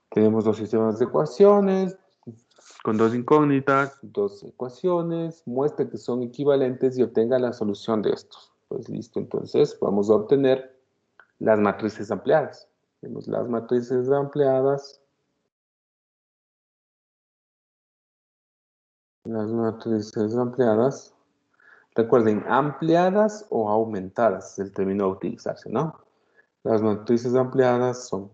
tenemos dos sistemas de ecuaciones con dos incógnitas, dos ecuaciones, muestra que son equivalentes y obtenga la solución de estos. Pues listo, entonces vamos a obtener las matrices ampliadas. Tenemos las matrices ampliadas. Las matrices ampliadas. Recuerden, ampliadas o aumentadas es el término a utilizarse, ¿no? Las matrices ampliadas son,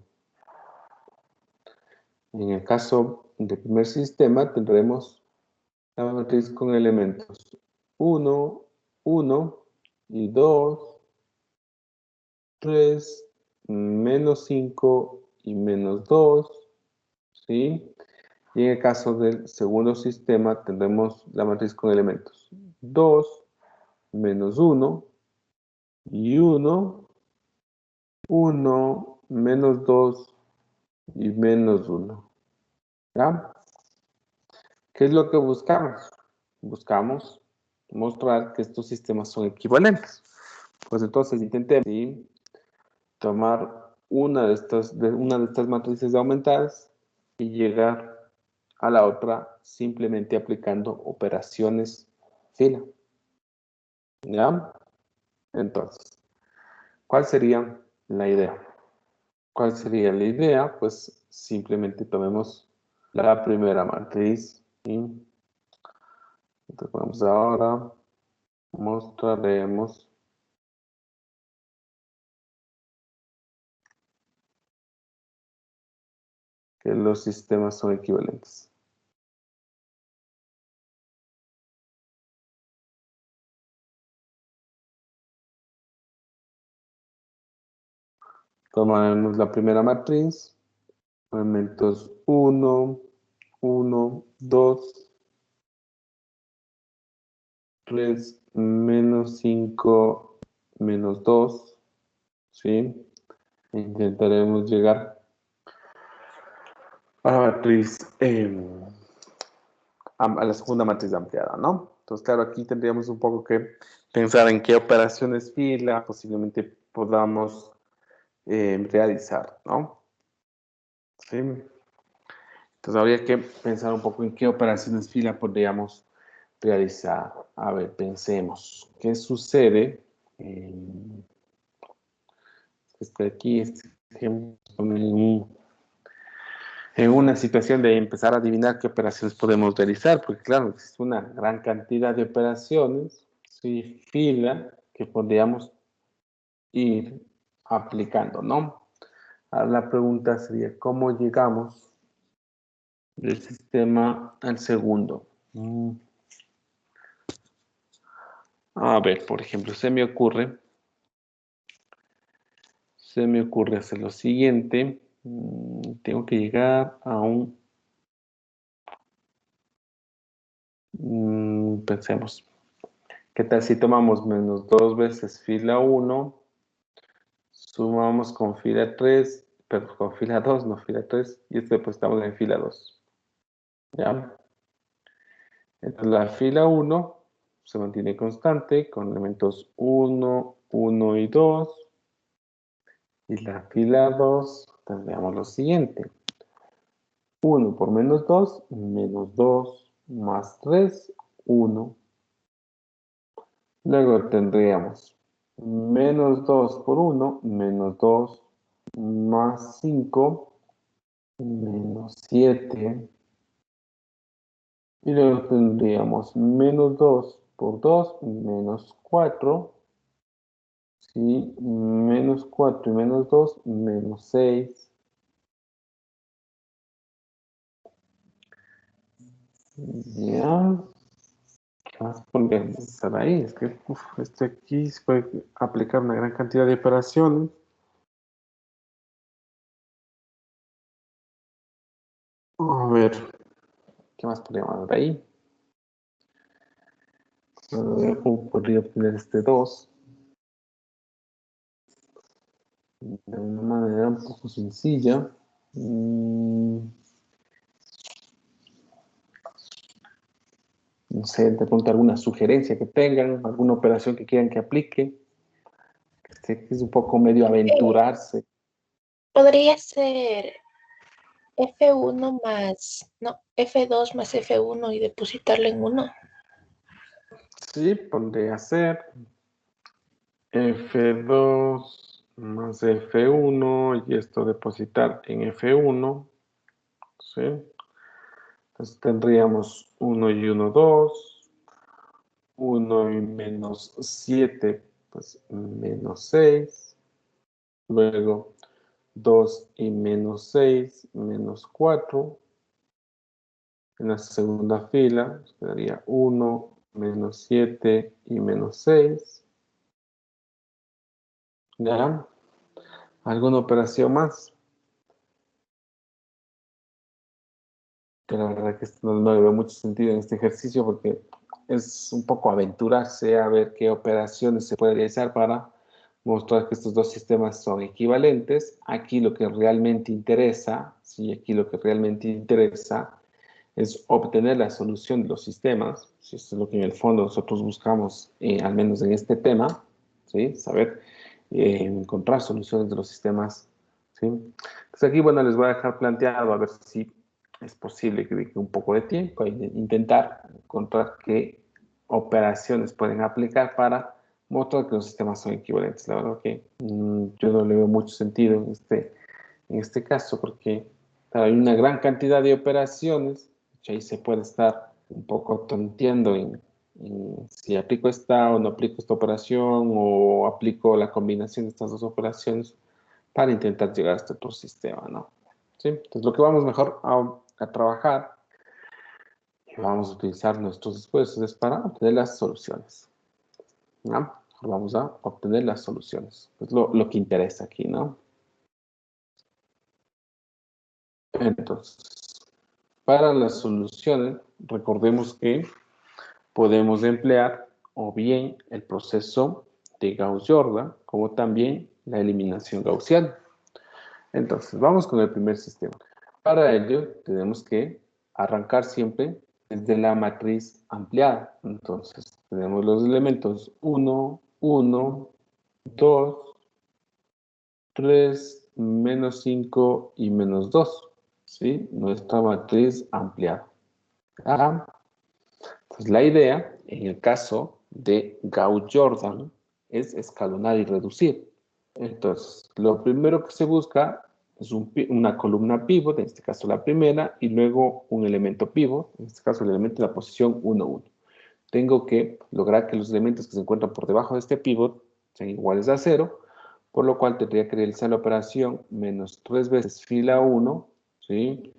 en el caso del primer sistema, tendremos la matriz con elementos 1, 1 y 2, 3, menos 5 y menos 2, ¿sí? Y en el caso del segundo sistema tendremos la matriz con elementos 2, menos 1 y 1, 1, menos 2 y menos 1. ¿Ya? ¿Qué es lo que buscamos? Buscamos mostrar que estos sistemas son equivalentes. Pues entonces intentemos, ¿sí?, tomar una de estas matrices aumentadas y llegar a la otra simplemente aplicando operaciones fila. ¿Ya? Entonces, ¿cuál sería la idea? ¿Cuál sería la idea? Pues simplemente tomemos la primera matriz y entonces vamos ahora, mostraremos que los sistemas son equivalentes. Tomaremos la primera matriz, elementos 1, 1, 2, 3, menos 5, menos 2, ¿sí? Intentaremos llegar a la matriz, a la segunda matriz ampliada, ¿no? Entonces, claro, aquí tendríamos un poco que pensar en qué operaciones fila posiblemente podamos realizar, ¿no? ¿Sí? Entonces, habría que pensar un poco en qué operaciones fila podríamos realizar. A ver, pensemos. ¿Qué sucede? Aquí, este ejemplo, en una situación de empezar a adivinar qué operaciones podemos realizar, porque claro, existe una gran cantidad de operaciones, ¿sí?, fila, que podríamos ir aplicando, ¿no? Ahora la pregunta sería, ¿cómo llegamos del sistema al segundo? A ver, por ejemplo, se me ocurre hacer lo siguiente. Tengo que llegar a un... pensemos. ¿Qué tal si tomamos menos 2 veces fila 1, sumamos con fila 3, pero con fila 2, no fila 3, y esto depositamos en fila 2? ¿Ya? Entonces la fila 1 se mantiene constante con elementos 1, 1 y 2. Y la fila 2 tendríamos lo siguiente. 1 por menos 2, menos 2 más 3, 1. Luego tendríamos menos 2 por 1, menos 2 más 5, menos 7. Y luego tendríamos menos 2 por 2, menos 4. ¿Sí? Menos 4 y menos 2, menos 6. Ya. ¿Qué más podríamos hacer ahí? Es que este aquí se puede aplicar una gran cantidad de operaciones. A ver, ¿qué más podríamos ver ahí? A ver, ¿cómo podría obtener este 2? De una manera un poco sencilla. No sé, de pronto alguna sugerencia que tengan, alguna operación que quieran que aplique. Sé que es un poco medio aventurarse. Podría ser F1 más, no, F2 más F1 y depositarlo en 1. Sí, podría ser F2 más F1 y esto depositar en F1. ¿Sí? Entonces tendríamos 1 y 1, 2. 1 y menos 7, pues menos 6. Luego 2 y menos 6, menos 4. En la segunda fila nos quedaría 1, menos 7 y menos 6. ¿Ya? ¿Alguna operación más? Que la verdad que no le veo mucho sentido en este ejercicio porque es un poco aventurarse a ver qué operaciones se puede realizar para mostrar que estos dos sistemas son equivalentes. Aquí lo que realmente interesa, sí, aquí lo que realmente interesa es obtener la solución de los sistemas. Sí, esto es lo que en el fondo nosotros buscamos, al menos en este tema, ¿sí? Saber encontrar soluciones de los sistemas. ¿Sí? Entonces aquí, bueno, les voy a dejar planteado a ver si es posible que dedique un poco de tiempo a intentar encontrar qué operaciones pueden aplicar para mostrar que los sistemas son equivalentes. La verdad que yo no le veo mucho sentido en este caso porque claro, hay una gran cantidad de operaciones. Ahí se puede estar un poco tonteando en si aplico esta o no aplico esta operación o aplico la combinación de estas dos operaciones para intentar llegar a este otro sistema, ¿no? ¿Sí? Entonces, lo que vamos mejor a trabajar y vamos a utilizar nuestros esfuerzos es para obtener las soluciones, ¿no? Vamos a obtener las soluciones. Es lo que interesa aquí, ¿no? Entonces, para las soluciones, recordemos que podemos emplear o bien el proceso de Gauss-Jordan, como también la eliminación gaussiana. Entonces, vamos con el primer sistema. Para ello, tenemos que arrancar siempre desde la matriz ampliada. Entonces, tenemos los elementos 1, 1, 2, 3, menos 5 y menos 2. ¿Sí? Nuestra matriz ampliada. Ah, pues la idea, en el caso de Gauss-Jordan, es escalonar y reducir. Entonces, lo primero que se busca es una columna pivot, en este caso la primera, y luego un elemento pivot, en este caso el elemento de la posición 1, 1. Tengo que lograr que los elementos que se encuentran por debajo de este pivot sean iguales a 0, por lo cual tendría que realizar la operación menos 3 veces fila 1, ¿sí?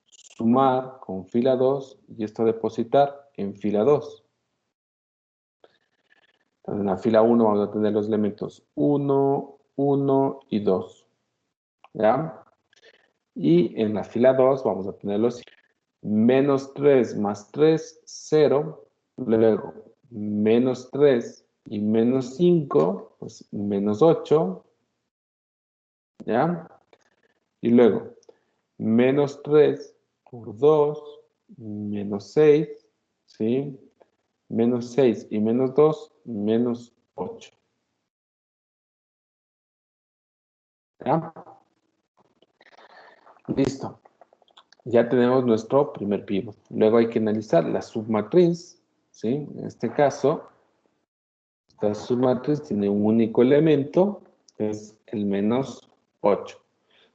Sumar con fila 2 y esto depositar en fila 2. Entonces, en la fila 1 vamos a tener los elementos 1, 1 y 2. ¿Ya? Y en la fila 2 vamos a tener los menos 3 más 3, 0. Luego, menos 3 y menos 5, pues menos 8. ¿Ya? Y luego, menos 3 por 2, menos 6. ¿Sí? menos 6 y menos 2, menos 8. ¿Ya? Listo. Ya tenemos nuestro primer pivot. Luego hay que analizar la submatriz, ¿sí? En este caso, esta submatriz tiene un único elemento, que es el menos 8.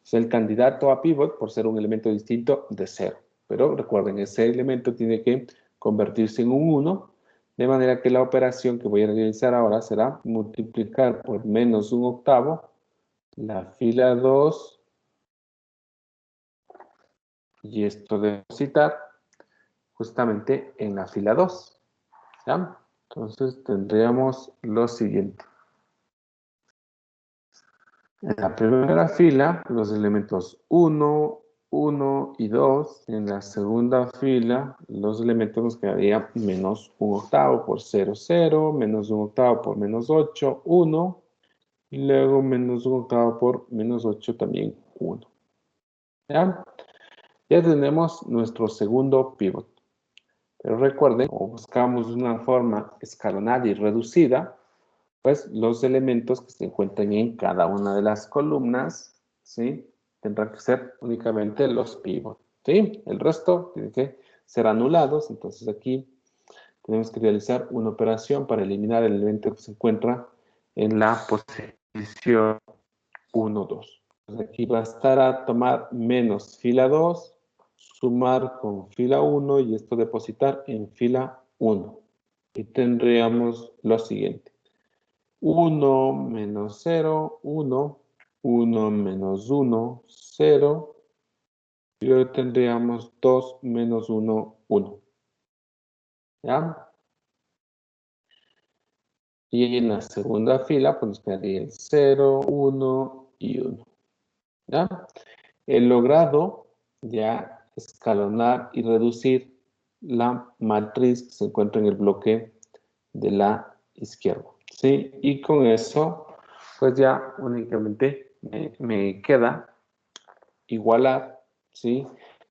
Es el candidato a pivot por ser un elemento distinto de 0. Pero recuerden, ese elemento tiene que convertirse en un 1, de manera que la operación que voy a realizar ahora será multiplicar por menos 1/8 la fila 2 y esto depositar justamente en la fila 2. ¿Ya? Entonces tendríamos lo siguiente. En la primera fila, los elementos 1, 1 y 2. En la segunda fila, los elementos nos quedaría menos 1/8 por 0, 0, menos 1/8 por menos 8, 1. Y luego menos 1/8 por menos 8 también 1. ¿Ya? Ya tenemos nuestro segundo pivot. Pero recuerden, como buscamos de una forma escalonada y reducida, pues los elementos que se encuentran en cada una de las columnas, ¿sí? Tendrán que ser únicamente los pivots, ¿sí? El resto tiene que ser anulados. Entonces aquí tenemos que realizar una operación para eliminar el elemento que se encuentra en la posición 1, 2. Entonces aquí bastará a tomar menos fila 2, sumar con fila 1 y esto depositar en fila 1. Y tendríamos lo siguiente. 1 menos 0, 1, 1 menos 1, 0. Y luego tendríamos 2 menos 1, 1. ¿Ya? Y en la segunda fila, pues nos quedaría el 0, 1 y 1. ¿Ya? He logrado ya escalonar y reducir la matriz que se encuentra en el bloque de la izquierda. ¿Sí? Y con eso, pues ya únicamente me queda igualar, ¿sí?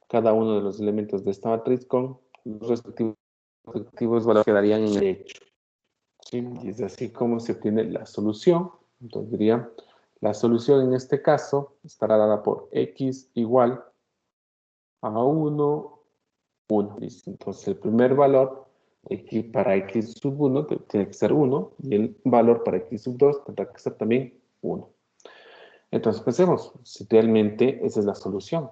Cada uno de los elementos de esta matriz con los respectivos valores que quedarían en el derecho. ¿Sí? Y es así como se obtiene la solución. Entonces diría, la solución en este caso estará dada por x igual a 1, 1. Entonces el primer valor x para x sub 1 tiene que ser 1 y el valor para x sub 2 tendrá que ser también 1. Entonces pensemos, si realmente esa es la solución.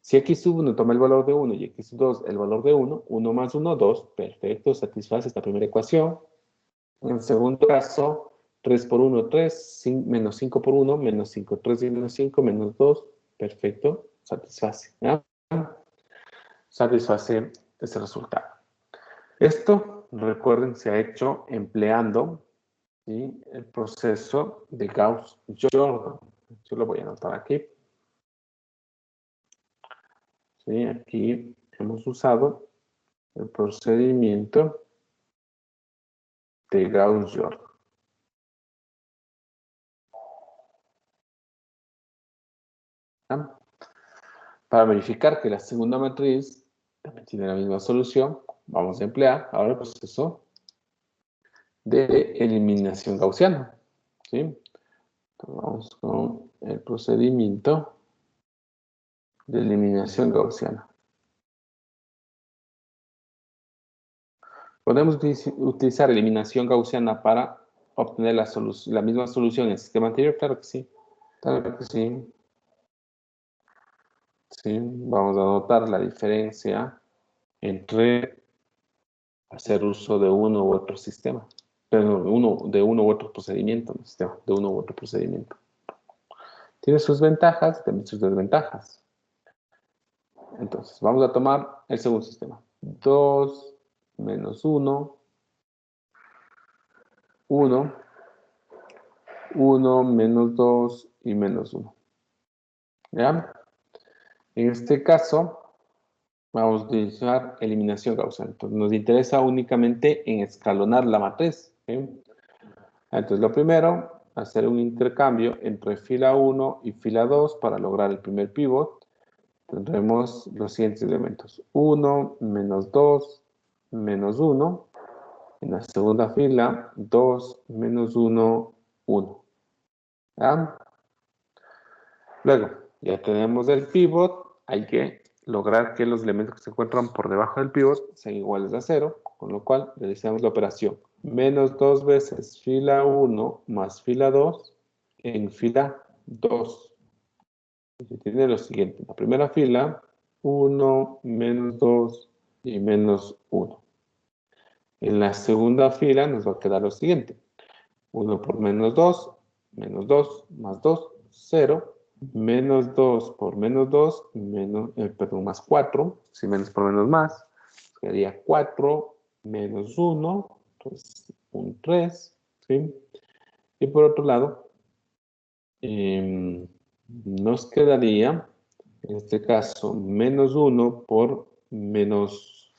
Si x sub 1 toma el valor de 1 y x sub 2 el valor de 1, 1 más 1, 2, perfecto, satisface esta primera ecuación. En el segundo caso, 3 por 1, 3, menos 5 por 1, menos 5, 3 y menos 5, menos 2, perfecto, satisface. ¿Ya? Satisface ese resultado. Esto, recuerden, se ha hecho empleando, ¿sí?, el proceso de Gauss-Jordan. Yo lo voy a anotar aquí. ¿Sí? Aquí hemos usado el procedimiento de Gauss-Jordan. ¿Ya? Para verificar que la segunda matriz también tiene la misma solución, vamos a emplear ahora el proceso de eliminación gaussiana. ¿Sí? Entonces vamos con el procedimiento de eliminación gaussiana. ¿Podemos utilizar eliminación gaussiana para obtener la misma solución en el sistema anterior? Claro que sí. Claro que sí. Sí, vamos a notar la diferencia entre hacer uso de uno u otro sistema. Perdón, de uno u otro procedimiento, no sistema, de uno u otro procedimiento. Tiene sus ventajas y también sus desventajas. Entonces, vamos a tomar el segundo sistema. 2 menos 1, 1, 1 menos 2 y menos 1. ¿Ya? En este caso, vamos a utilizar eliminación gaussiana. Entonces, nos interesa únicamente en escalonar la matriz. ¿Sí? Entonces, lo primero, hacer un intercambio entre fila 1 y fila 2 para lograr el primer pivot. Tendremos los siguientes elementos. 1 menos 2 menos 1. En la segunda fila, 2, menos 1, 1. ¿Ya? Luego, ya tenemos el pivot. Hay que lograr que los elementos que se encuentran por debajo del pivot sean iguales a 0, con lo cual realizamos la operación. Menos 2 veces fila 1 más fila 2 en fila 2. Y tiene lo siguiente. En la primera fila, 1, menos 2 y menos 1. En la segunda fila nos va a quedar lo siguiente. 1 por menos 2 más 2, 0. Menos 2 por menos 2, más 4. Si menos por menos más, quedaría 4 menos 1, entonces un 3. ¿Sí? Y por otro lado, nos quedaría, en este caso, menos 1 por menos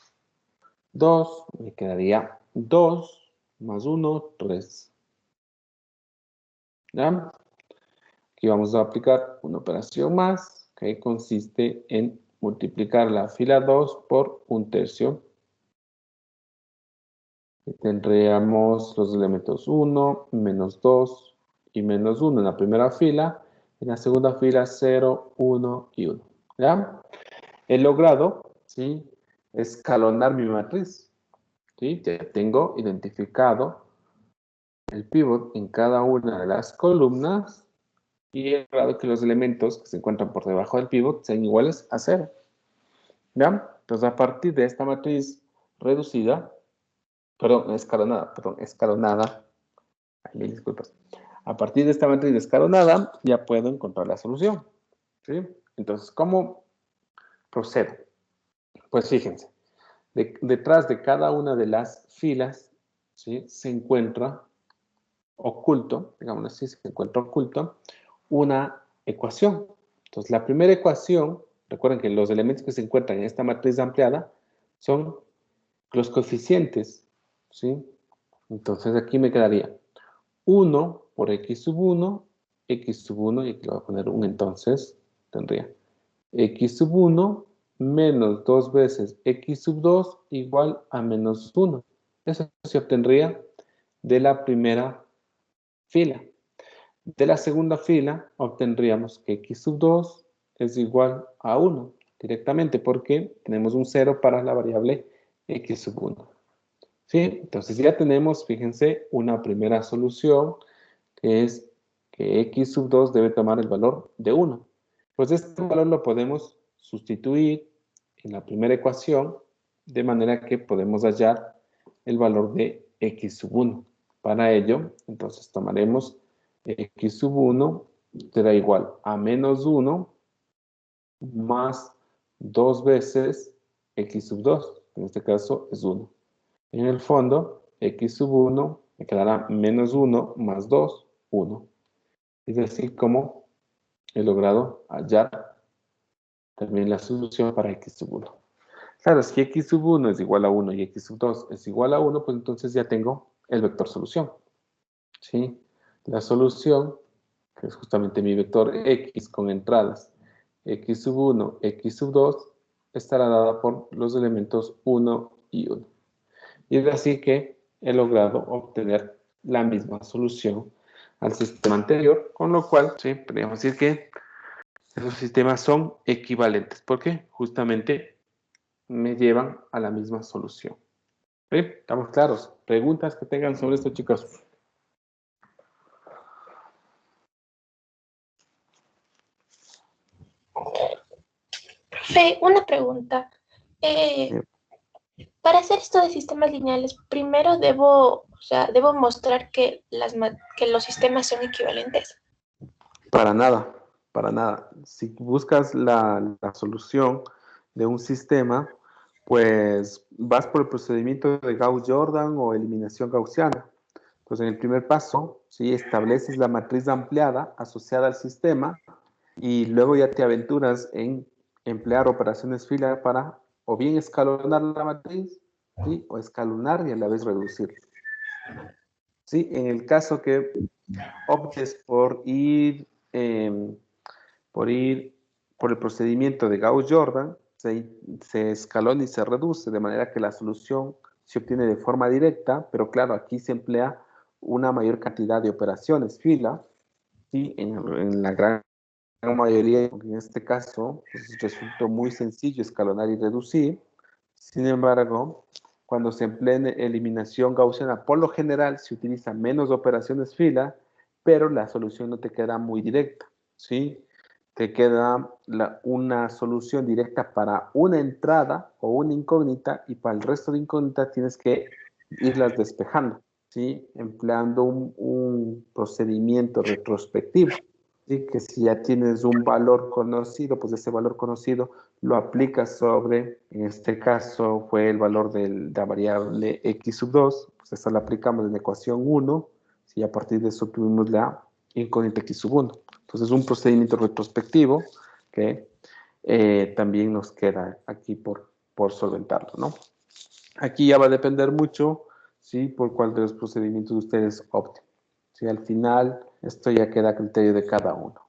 2, me quedaría 2 más 1, 3. ¿Ya? Aquí vamos a aplicar una operación más que consiste en multiplicar la fila 2 por 1/3. Y tendríamos los elementos 1, menos 2 y menos 1 en la primera fila. En la segunda fila 0, 1 y 1. ¿Ya? He logrado, ¿sí?, escalonar mi matriz. ¿Sí? Ya tengo identificado el pivot en cada una de las columnas y he logrado que los elementos que se encuentran por debajo del pivot sean iguales a 0. ¿Ya? Entonces, a partir de esta matriz reducida, escalonada, ay, mil disculpas. A partir de esta matriz escalonada, ya puedo encontrar la solución. ¿Sí? Entonces, ¿cómo procedo? Pues fíjense, detrás de cada una de las filas, ¿sí?, se encuentra oculto, digamos así, se encuentra oculto una ecuación. Entonces, la primera ecuación, recuerden que los elementos que se encuentran en esta matriz ampliada son los coeficientes, ¿sí? Entonces, aquí me quedaría 1 por x sub 1, x sub 1, y aquí le voy a poner 1, entonces tendría x sub 1 menos 2 veces x sub 2 igual a menos 1. Eso se obtendría de la primera fila. De la segunda fila obtendríamos que x sub 2 es igual a 1 directamente porque tenemos un 0 para la variable x sub 1. ¿Sí? Entonces ya tenemos, fíjense, una primera solución que es que x sub 2 debe tomar el valor de 1. Pues este valor lo podemos sustituir en la primera ecuación de manera que podemos hallar el valor de x sub 1. Para ello, entonces tomaremos x sub 1 será igual a menos 1 más 2 veces x sub 2, en este caso es 1. En el fondo, x sub 1 me quedará menos 1 más 2, 1. Es así como he logrado hallar también la solución para x sub 1. Claro, si x sub 1 es igual a 1 y x sub 2 es igual a 1, pues entonces ya tengo el vector solución. ¿Sí? La solución, que es justamente mi vector x con entradas x sub 1, x sub 2, estará dada por los elementos 1 y 1. Y es así que he logrado obtener la misma solución al sistema anterior, con lo cual, sí, podríamos decir que esos sistemas son equivalentes, porque justamente me llevan a la misma solución. ¿Sí? ¿Estamos claros? ¿Preguntas que tengan sobre esto, chicos? Profe, una pregunta. Para hacer esto de sistemas lineales, primero debo mostrar que los sistemas son equivalentes. Para nada, para nada. Si buscas la solución de un sistema, pues vas por el procedimiento de Gauss-Jordan o eliminación gaussiana. Entonces, en el primer paso, ¿sí?, estableces la matriz ampliada asociada al sistema y luego ya te aventuras en emplear operaciones fila para o bien escalonar la matriz, ¿sí?, o escalonar y a la vez reducir. ¿Sí? En el caso que optes por ir por el procedimiento de Gauss-Jordan, se escalona y se reduce de manera que la solución se obtiene de forma directa, pero claro, aquí se emplea una mayor cantidad de operaciones fila, ¿sí? En la gran mayoría, en este caso, pues, resultó muy sencillo escalonar y reducir. Sin embargo, cuando se emplea en eliminación gaussiana, por lo general se utiliza menos operaciones fila, pero la solución no te queda muy directa, ¿sí? Te queda una solución directa para una entrada o una incógnita, y para el resto de incógnitas tienes que irlas despejando, ¿sí? Empleando un procedimiento retrospectivo, ¿sí? Que si ya tienes un valor conocido, pues ese valor conocido lo aplicas sobre, en este caso fue el valor de la variable x sub 2, pues esta la aplicamos en la ecuación 1, y a partir de eso tuvimos la incógnita x sub 1. Entonces, un procedimiento retrospectivo que también nos queda aquí por solventarlo, ¿no? Aquí ya va a depender mucho, ¿sí? Por cuál de los procedimientos ustedes opten. ¿Sí? Al final, esto ya queda a criterio de cada uno.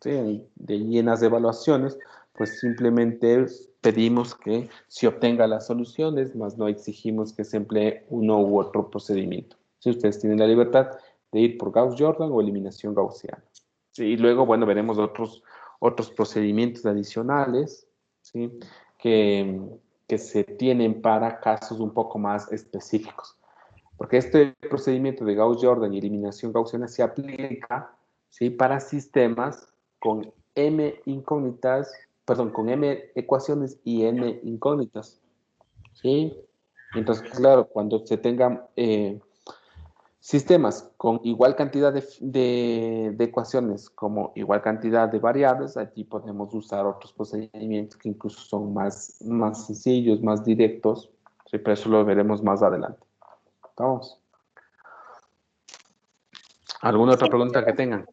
¿Sí? De llenas de evaluaciones, pues simplemente pedimos que se obtenga las soluciones, más no exigimos que se emplee uno u otro procedimiento. Si ustedes tienen la libertad de ir por Gauss-Jordan o eliminación gaussiana. ¿Sí? Y luego, bueno, veremos otros procedimientos adicionales, ¿sí? que se tienen para casos un poco más específicos. Porque este procedimiento de Gauss-Jordan y eliminación gaussiana se aplica, ¿sí? Para sistemas con m incógnitas, perdón, con m ecuaciones y n incógnitas, ¿sí? Entonces, claro, cuando se tengan sistemas con igual cantidad de ecuaciones como igual cantidad de variables, aquí podemos usar otros procedimientos que incluso son más sencillos, más directos, ¿sí? Pero eso lo veremos más adelante. ¿Estamos? ¿Alguna otra pregunta que tengan?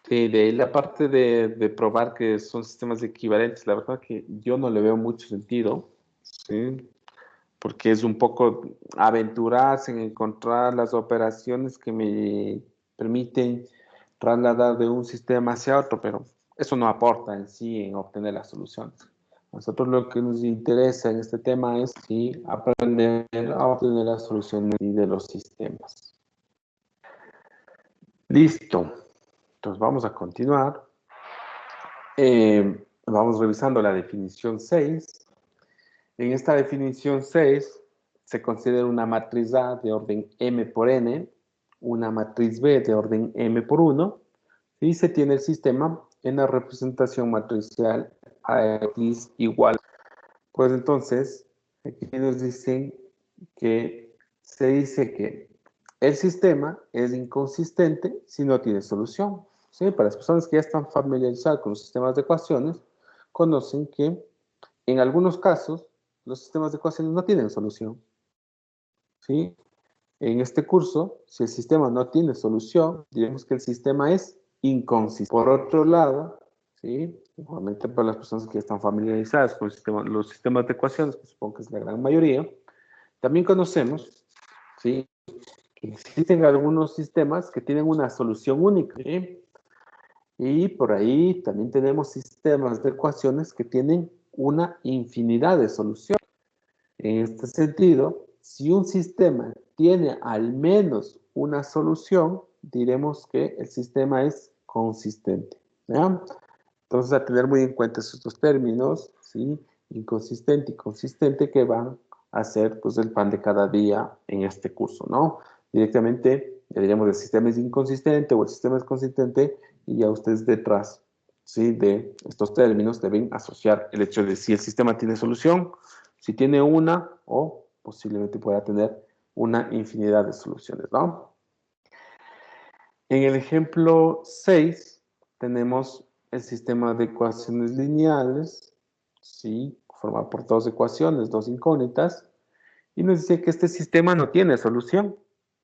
Sí, de ahí la parte de probar que son sistemas equivalentes, la verdad que yo no le veo mucho sentido, ¿sí? Porque es un poco aventurarse en encontrar las operaciones que me permiten trasladar de un sistema hacia otro, pero eso no aporta en sí en obtener la solución. Nosotros lo que nos interesa en este tema es sí, aprender a obtener las soluciones de los sistemas. Listo. Entonces vamos a continuar. Vamos revisando la definición 6. En esta definición 6 se considera una matriz A de orden M por N, una matriz B de orden M por 1, y se tiene el sistema en la representación matricial AX igual. Pues entonces, aquí nos dicen que se dice que el sistema es inconsistente si no tiene solución. ¿Sí? Para las personas que ya están familiarizadas con los sistemas de ecuaciones, conocen que en algunos casos los sistemas de ecuaciones no tienen solución. ¿Sí? En este curso, si el sistema no tiene solución, diremos que el sistema es inconsistente. Por otro lado, ¿sí? Igualmente para las personas que ya están familiarizadas con los sistemas de ecuaciones, que supongo que es la gran mayoría, también conocemos, ¿sí? Que existen algunos sistemas que tienen una solución única, ¿sí? Y por ahí también tenemos sistemas de ecuaciones que tienen una infinidad de soluciones. En este sentido, si un sistema tiene al menos una solución, diremos que el sistema es consistente. ¿Ya? Entonces, a tener muy en cuenta estos dos términos, ¿sí? Inconsistente y consistente, que van a ser pues, el pan de cada día en este curso, ¿no? Directamente, ya diríamos, el sistema es inconsistente o el sistema es consistente, y ya ustedes detrás, ¿sí? De estos términos deben asociar el hecho de si el sistema tiene solución, si tiene una, o posiblemente pueda tener una infinidad de soluciones, ¿no? En el ejemplo 6 tenemos el sistema de ecuaciones lineales, ¿sí? Formado por dos ecuaciones, dos incógnitas, y nos dice que este sistema no tiene solución,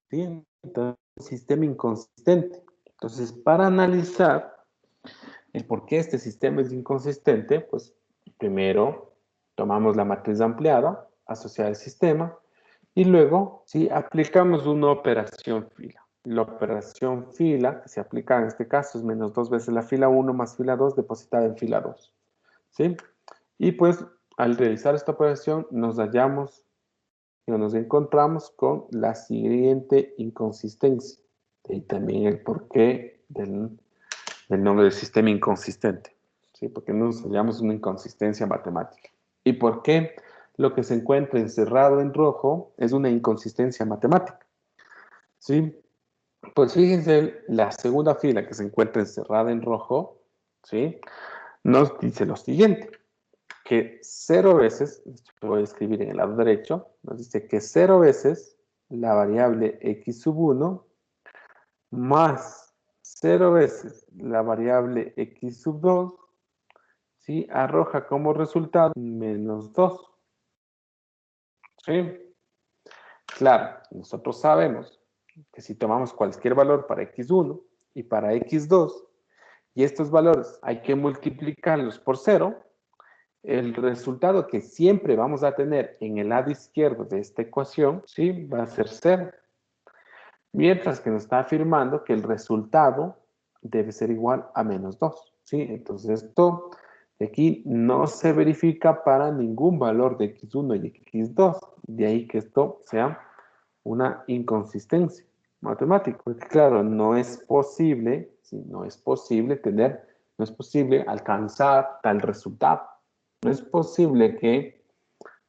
¿sí? Entonces, es un sistema inconsistente. Entonces, para analizar el por qué este sistema es inconsistente, pues primero tomamos la matriz ampliada asociada al sistema, y luego, ¿sí? Aplicamos una operación fila. La operación fila que se aplica en este caso es menos 2 veces la fila 1 más fila 2 depositada en fila 2. ¿sí? Y pues al realizar esta operación nos encontramos con la siguiente inconsistencia. Y también el porqué del nombre del sistema inconsistente, ¿sí? Porque nos hallamos una inconsistencia matemática. ¿Y por qué lo que se encuentra encerrado en rojo es una inconsistencia matemática? ¿Sí? Pues fíjense, la segunda fila que se encuentra encerrada en rojo, ¿sí? Nos dice lo siguiente, que 0 veces, lo voy a escribir en el lado derecho, nos dice que 0 veces la variable x sub 1 más 0 veces la variable x sub 2, ¿sí? Arroja como resultado menos 2. ¿Sí? Claro, nosotros sabemos que si tomamos cualquier valor para x1 y para x2, y estos valores hay que multiplicarlos por 0, el resultado que siempre vamos a tener en el lado izquierdo de esta ecuación, ¿sí? Va a ser 0. Mientras que nos está afirmando que el resultado debe ser igual a menos 2, ¿sí? Entonces esto de aquí no se verifica para ningún valor de x1 y x2. De ahí que esto sea una inconsistencia matemática. Porque claro, no es posible, ¿sí? No es posible alcanzar tal resultado. No es posible que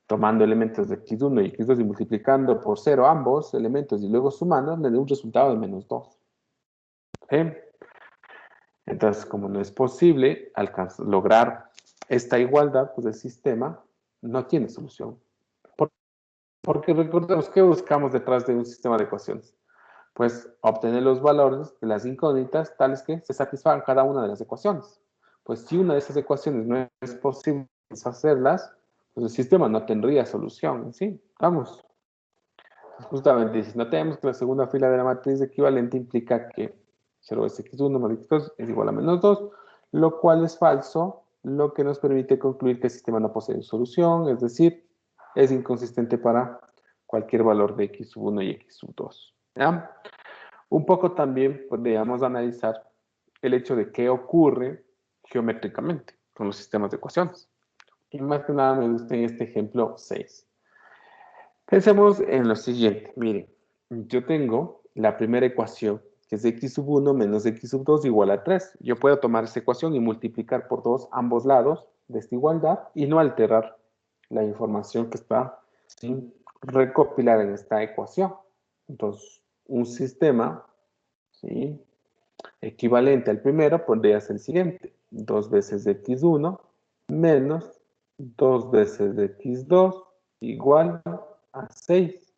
tomando elementos de x1 y x2 y multiplicando por 0 ambos elementos y luego sumando, me dé un resultado de menos 2. ¿Sí? Entonces, como no es posible lograr esta igualdad, pues el sistema no tiene solución. Porque recordemos que buscamos detrás de un sistema de ecuaciones. Pues obtener los valores de las incógnitas tales que se satisfagan cada una de las ecuaciones. Pues si una de esas ecuaciones no es posible hacerlas, pues el sistema no tendría solución, ¿sí? Vamos. Justamente, si notemos que la segunda fila de la matriz equivalente implica que 0 es x1 más x2 es igual a menos 2, lo cual es falso, lo que nos permite concluir que el sistema no posee solución, es decir, es inconsistente para cualquier valor de x sub 1 y x sub 2. ¿Ya? Un poco también podríamos analizar el hecho de qué ocurre geométricamente con los sistemas de ecuaciones. Y más que nada me gusta en este ejemplo 6. Pensemos en lo siguiente. Miren, yo tengo la primera ecuación, que es x sub 1 menos x sub 2 igual a 3. Yo puedo tomar esa ecuación y multiplicar por 2 ambos lados de esta igualdad y no alterar la información que está recopilada en esta ecuación. Entonces, un sistema, ¿sí?, equivalente al primero podría ser el siguiente. 2 veces de x1 menos 2 veces de x2 igual a 6.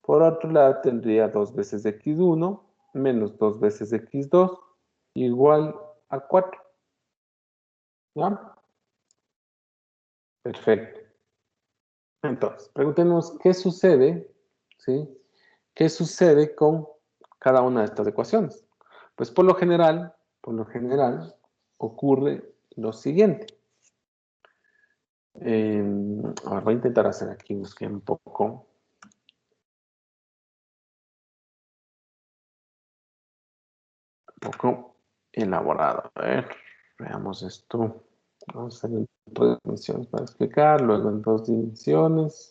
Por otro lado, tendría 2 veces de x1 menos 2 veces de x2 igual a 4. ¿Ya? Perfecto. Entonces, preguntémonos qué sucede, ¿sí? ¿Qué sucede con cada una de estas ecuaciones? Pues por lo general, ocurre lo siguiente. Ahora voy a intentar hacer aquí un esquema un poco elaborado. A ver, veamos esto. Vamos a hacer en 3 dimensiones para explicar, luego en 2 dimensiones.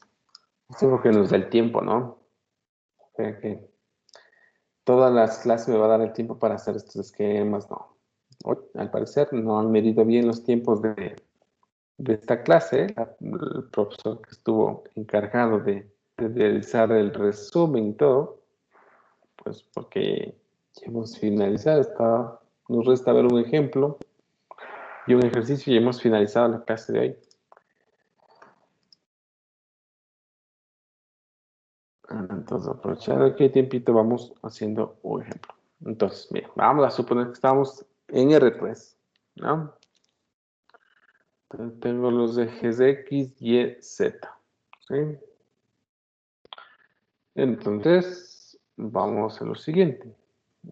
Esto creo que nos da el tiempo, ¿no? O sea que todas las clases me va a dar el tiempo para hacer estos esquemas, no. Hoy, al parecer no han medido bien los tiempos de esta clase. El profesor que estuvo encargado de realizar el resumen y todo, pues porque ya hemos finalizado. Nos resta ver un ejemplo y un ejercicio y hemos finalizado la clase de hoy. Entonces, aprovechando aquí el tiempito, vamos haciendo un ejemplo. Entonces, mira, vamos a suponer que estamos en R3, ¿no? Entonces, tengo los ejes X, Y, Z, ¿sí? Entonces, vamos a hacer lo siguiente.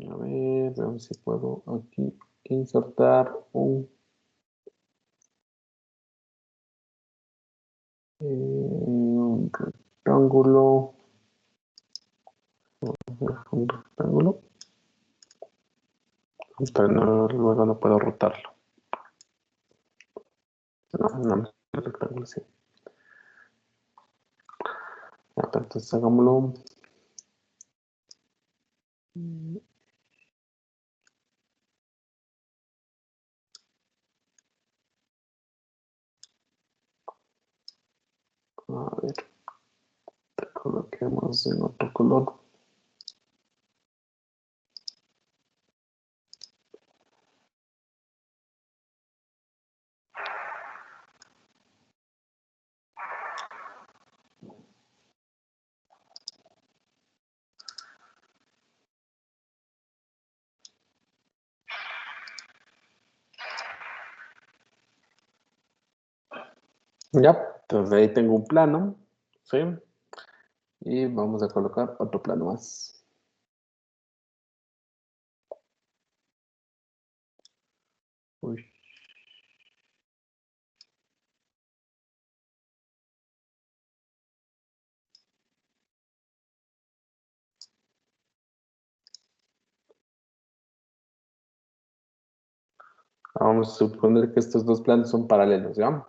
A ver, si puedo aquí insertar un rectángulo. Un rectángulo. Pero no, luego no puedo rotarlo. No. Una rectángulo, sí. Ya, entonces hagámoslo. A ver, coloquemos en otro color. Ya, entonces ahí tengo un plano, ¿sí? Y vamos a colocar otro plano más. Uy. Vamos a suponer que estos dos planos son paralelos, ¿ya?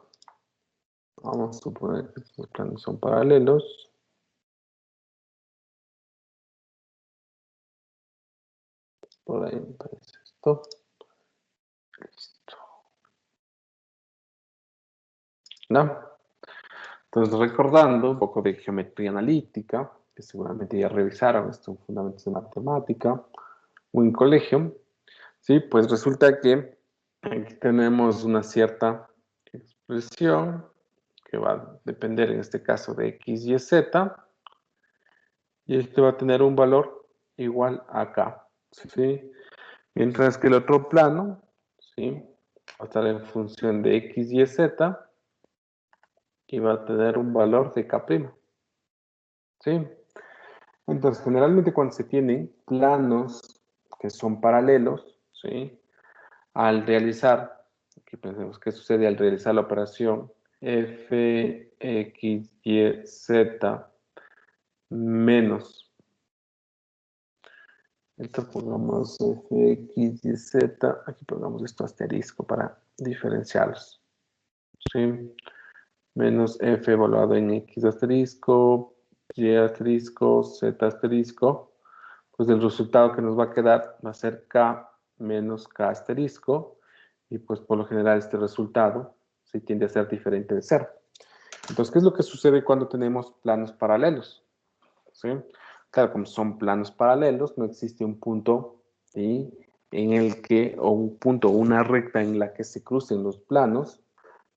Vamos a suponer que estos planos son paralelos. Por ahí me parece esto. Listo. ¿No? Entonces, recordando un poco de geometría analítica, que seguramente ya revisaron, estos fundamentos de matemática, o en colegio, ¿sí? Pues resulta que aquí tenemos una cierta expresión que va a depender en este caso de x, y, z, y este va a tener un valor igual a acá, ¿sí? Mientras que el otro plano, ¿sí? Va a estar en función de x, y, z, y va a tener un valor de k', ¿sí? Entonces, generalmente cuando se tienen planos que son paralelos, ¿sí? Al realizar, aquí pensemos qué sucede al realizar la operación f, x, y, z menos, esto pongamos f, x, y, z, aquí pongamos esto asterisco para diferenciarlos, ¿sí? Menos f evaluado en x asterisco, y asterisco, z asterisco, pues el resultado que nos va a quedar va a ser k menos k asterisco, y pues por lo general este resultado sí tiende a ser diferente de 0. Entonces, ¿qué es lo que sucede cuando tenemos planos paralelos? ¿Sí? Claro, como son planos paralelos, no existe un punto, ¿sí? En el que, o un punto, una recta en la que se crucen los planos,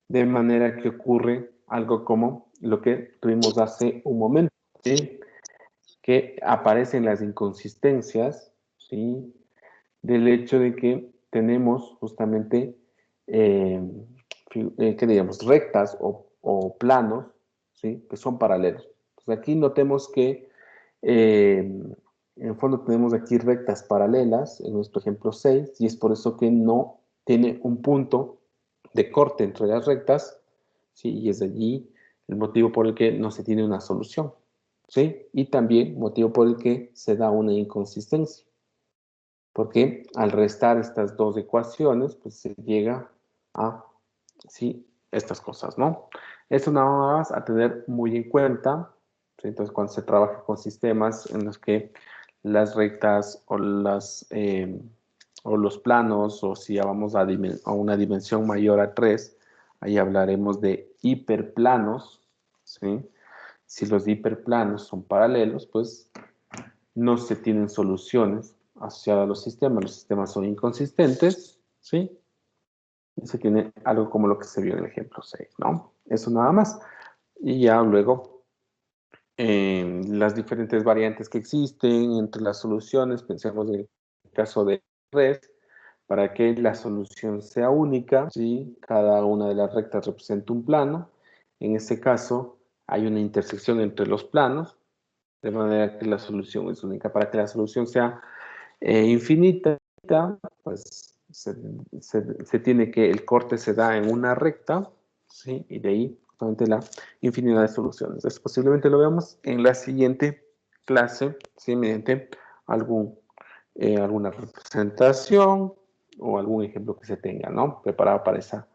de manera que ocurre algo como lo que tuvimos hace un momento, ¿sí? Que aparecen las inconsistencias, ¿sí? Del hecho de que tenemos justamente, ¿qué digamos? Rectas o planos, ¿sí? Que son paralelos. Entonces aquí notemos que en el fondo tenemos aquí rectas paralelas en nuestro ejemplo 6 y es por eso que no tiene un punto de corte entre las rectas, ¿sí? Y es allí el motivo por el que no se tiene una solución, ¿sí? Y también motivo por el que se da una inconsistencia. Porque al restar estas dos ecuaciones, pues se llega a, sí, estas cosas, ¿no? Esto nada más a tener muy en cuenta, ¿sí? Entonces, cuando se trabaja con sistemas en los que las rectas o los planos, o si ya vamos a una dimensión mayor a 3, ahí hablaremos de hiperplanos, ¿sí? Si los hiperplanos son paralelos, pues no se tienen soluciones asociadas a los sistemas son inconsistentes, ¿sí? Y se tiene algo como lo que se vio en el ejemplo 6, ¿no? Eso nada más. Y ya luego, las diferentes variantes que existen entre las soluciones, pensemos en el caso de red, para que la solución sea única, ¿sí? Cada una de las rectas representa un plano. En este caso, hay una intersección entre los planos, de manera que la solución es única. Para que la solución sea infinita, pues se tiene que, el corte se da en una recta, ¿sí? Y de ahí justamente la infinidad de soluciones. Entonces, posiblemente lo veamos en la siguiente clase, ¿sí? Mediante alguna representación o algún ejemplo que se tenga, ¿no? Preparado para esa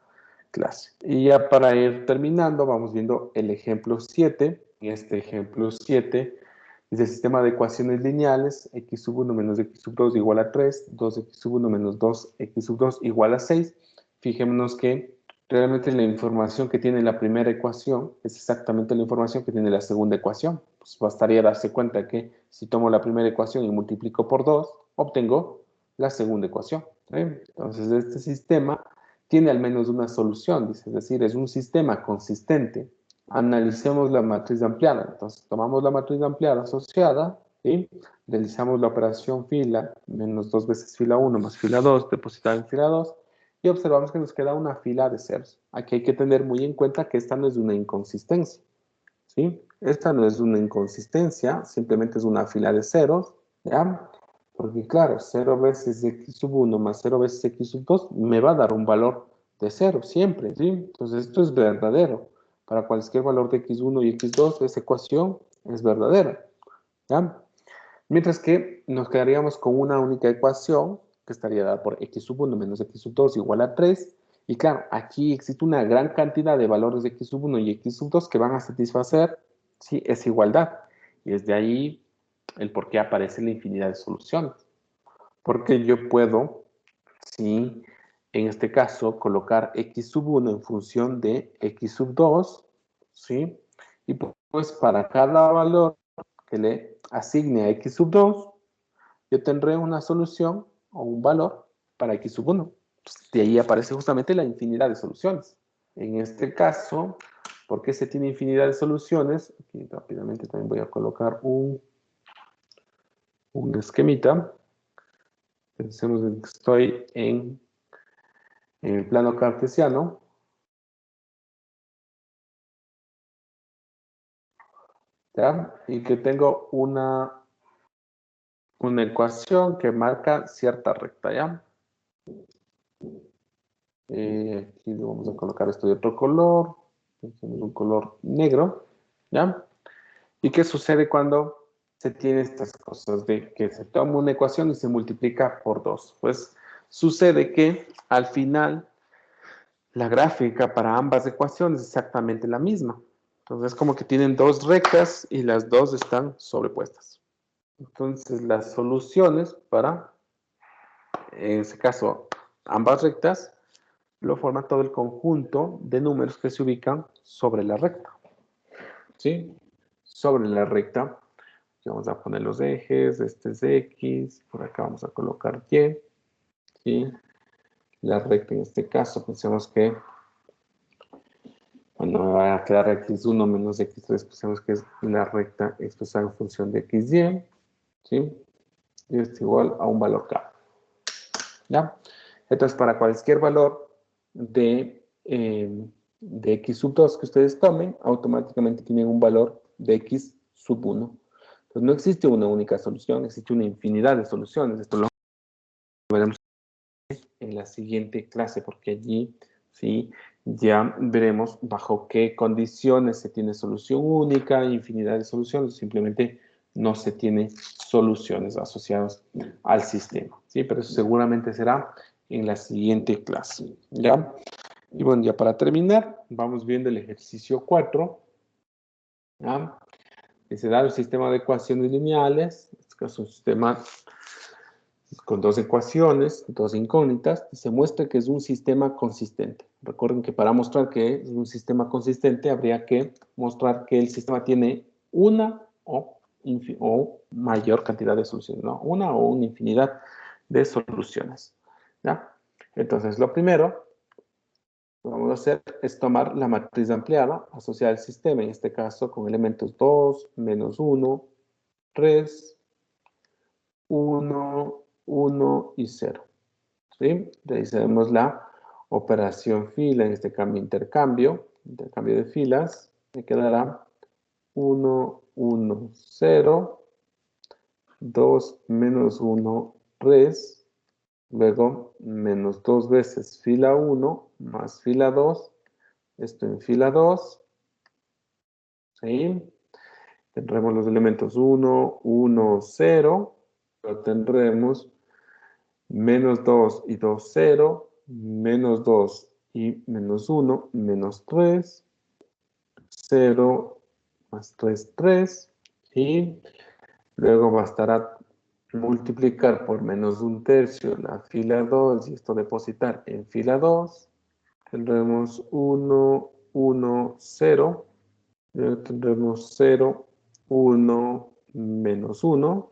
clase. Y ya para ir terminando, vamos viendo el ejemplo 7. En este ejemplo 7 es el sistema de ecuaciones lineales, x sub 1 menos x sub 2 igual a 3, 2x sub 1 menos 2x sub 2 igual a 6. Fijémonos que realmente la información que tiene la primera ecuación es exactamente la información que tiene la segunda ecuación. Pues bastaría darse cuenta que si tomo la primera ecuación y multiplico por 2, obtengo la segunda ecuación. Entonces, este sistema tiene al menos una solución, es decir, es un sistema consistente. Analicemos la matriz ampliada. Entonces, tomamos la matriz ampliada asociada y realizamos la operación fila, menos 2 veces fila 1 más fila 2, depositada en fila 2, y observamos que nos queda una fila de ceros. Aquí hay que tener muy en cuenta que esta no es una inconsistencia, ¿sí? Esta no es una inconsistencia, simplemente es una fila de ceros, ¿ya? Porque claro, 0 veces x sub 1 más 0 veces x sub 2 me va a dar un valor de 0 siempre, ¿sí? Entonces esto es verdadero. Para cualquier valor de x1 y x2, esa ecuación es verdadera, ¿ya? Mientras que nos quedaríamos con una única ecuación, que estaría dada por x sub 1 menos x sub 2 igual a 3. Y claro, aquí existe una gran cantidad de valores de x sub 1 y x sub 2 que van a satisfacer, ¿sí?, esa igualdad. Y desde ahí el por qué aparece la infinidad de soluciones. Porque yo puedo, ¿sí?, en este caso, colocar x sub 1 en función de x sub 2, ¿sí? Y pues para cada valor que le asigne a x sub 2, yo tendré una solución o un valor para x sub 1. Pues de ahí aparece justamente la infinidad de soluciones. En este caso, ¿por qué se tiene infinidad de soluciones? Aquí rápidamente también voy a colocar un esquemita. Pensemos en que estoy en el plano cartesiano. ¿Ya? Y que tengo una ecuación que marca cierta recta, ¿ya? Aquí le vamos a colocar esto de otro color. Tenemos un color negro, ¿ya? ¿Y qué sucede cuando se tiene estas cosas de que se toma una ecuación y se multiplica por 2? Pues sucede que al final la gráfica para ambas ecuaciones es exactamente la misma. Entonces es como que tienen dos rectas y las dos están sobrepuestas. Entonces las soluciones para, en este caso, ambas rectas, lo forma todo el conjunto de números que se ubican sobre la recta. ¿Sí? Sobre la recta. Aquí vamos a poner los ejes, este es X, por acá vamos a colocar Y. ¿Sí? La recta en este caso, pensemos que, bueno, va a quedar x1 menos x3, pensemos que es la recta expresada en función de xy. ¿Sí? Y es igual a un valor K. ¿Ya? Entonces, para cualquier valor de x sub 2 que ustedes tomen, automáticamente tienen un valor de x sub 1. Entonces, no existe una única solución, existe una infinidad de soluciones. Esto lo veremos en la siguiente clase, porque allí, sí, ya veremos bajo qué condiciones se tiene solución única, infinidad de soluciones, simplemente no se tiene soluciones asociadas al sistema, ¿sí? Pero eso seguramente será en la siguiente clase, ¿ya? Y bueno, ya para terminar, vamos viendo el ejercicio 4, ¿ya? Que se da el sistema de ecuaciones lineales, en este caso un sistema con dos ecuaciones, dos incógnitas, y se muestra que es un sistema consistente. Recuerden que para mostrar que es un sistema consistente habría que mostrar que el sistema tiene una o mayor cantidad de soluciones, ¿no? Una o una infinidad de soluciones, ¿ya? Entonces, lo primero que vamos a hacer es tomar la matriz ampliada asociada al sistema, en este caso con elementos 2, menos 1, 3, 1, 1 y 0. ¿Sí? Realizaremos la operación fila, en este cambio intercambio de filas. Me quedará 1, 1, 0, 2, menos 1, 3, luego menos 2 veces fila 1 más fila 2, esto en fila 2, ¿sí? Tendremos los elementos 1, 1, 0, pero tendremos menos 2 y 2, 0, menos 2 y menos 1, menos 3, 0 más 3, 3, y luego bastará multiplicar por menos 1/3 la fila 2 y esto depositar en fila 2. Tendremos 1, 1, 0. Luego tendremos 0, 1, menos 1.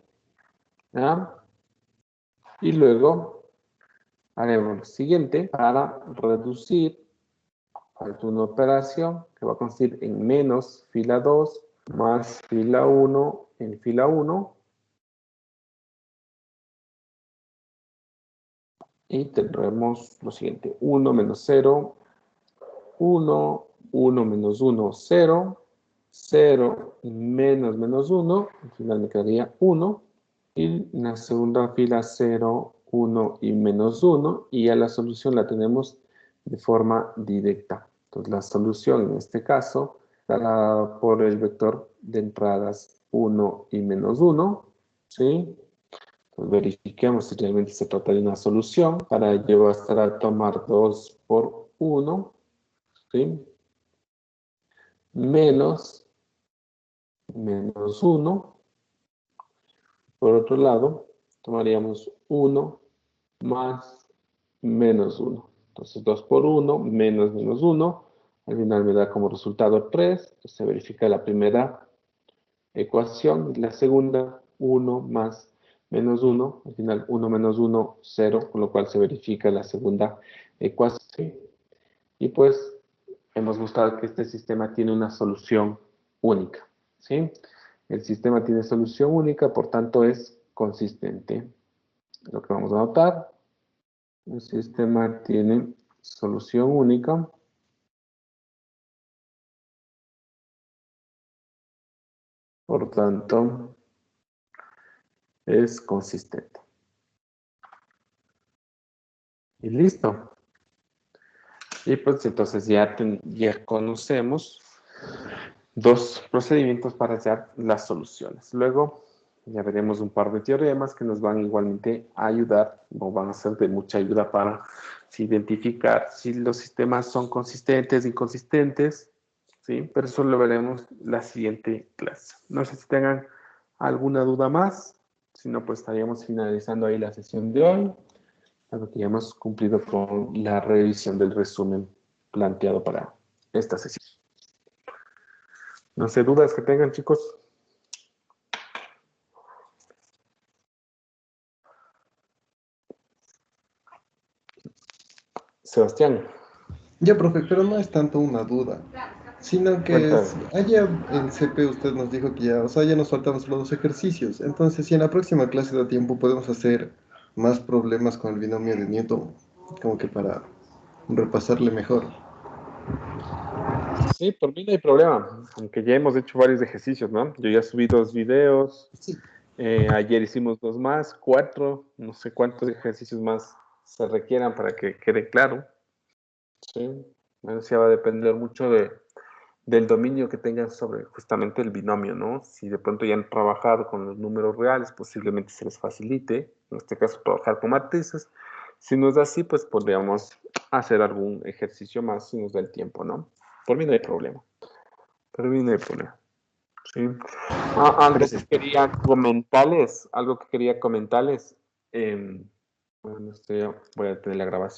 ¿Ya? Y luego haremos lo siguiente para reducir. Falta una operación que va a consistir en menos fila 2 más fila 1 en fila 1. Y tendremos lo siguiente: 1 menos 0, 1, 1 menos 1, 0, 0 menos menos 1, al final me quedaría 1, y en la segunda fila 0, 1 y menos 1, y ya la solución la tenemos de forma directa. Entonces la solución en este caso dará por el vector de entradas 1 y menos 1, ¿sí? Entonces verifiquemos si realmente se trata de una solución. Para ello bastará a tomar 2 por 1, ¿sí? Menos 1. Por otro lado, tomaríamos 1 más menos 1. Entonces 2 por 1 menos menos 1. Al final me da como resultado 3. Entonces se verifica la primera ecuación. Y la segunda, 1 más menos 1. Al final 1 menos 1, 0. Con lo cual se verifica la segunda ecuación. Y pues hemos mostrado que este sistema tiene una solución única, ¿sí? El sistema tiene solución única, por tanto es consistente. Lo que vamos a notar, el sistema tiene solución única. Por tanto, es consistente. Y listo. Y pues entonces ya conocemos dos procedimientos para hallar las soluciones. Luego ya veremos un par de teoremas que nos van igualmente a ayudar, o van a ser de mucha ayuda para identificar si los sistemas son consistentes, inconsistentes, ¿sí? Pero eso lo veremos la siguiente clase. No sé si tengan alguna duda más, si no, pues estaríamos finalizando ahí la sesión de hoy, dado que ya hemos cumplido con la revisión del resumen planteado para esta sesión. No sé, dudas que tengan, chicos. Sebastián, Ya, profe, pero no es tanto una duda, sino que cuéntame. allá en CP usted nos dijo que ya, o sea, ya nos faltan solo dos ejercicios. Entonces, si en la próxima clase da tiempo, podemos hacer más problemas con el binomio de Newton, como que para repasarle mejor. Sí, por mí no hay problema, aunque ya hemos hecho varios ejercicios, ¿no? Yo ya subí 2 videos, Sí. ayer hicimos 2 más, 4, no sé cuántos ejercicios más se requieran para que quede claro. Sí, bueno, sí va a depender mucho del dominio que tengan sobre justamente el binomio, ¿no? Si de pronto ya han trabajado con los números reales, posiblemente se les facilite, en este caso trabajar con matrices. Si no es así, pues podríamos hacer algún ejercicio más si nos da el tiempo, ¿no? Por mí no hay problema. Por mí no hay problema. Sí. Algo que quería comentarles, bueno, voy a tener la grabación.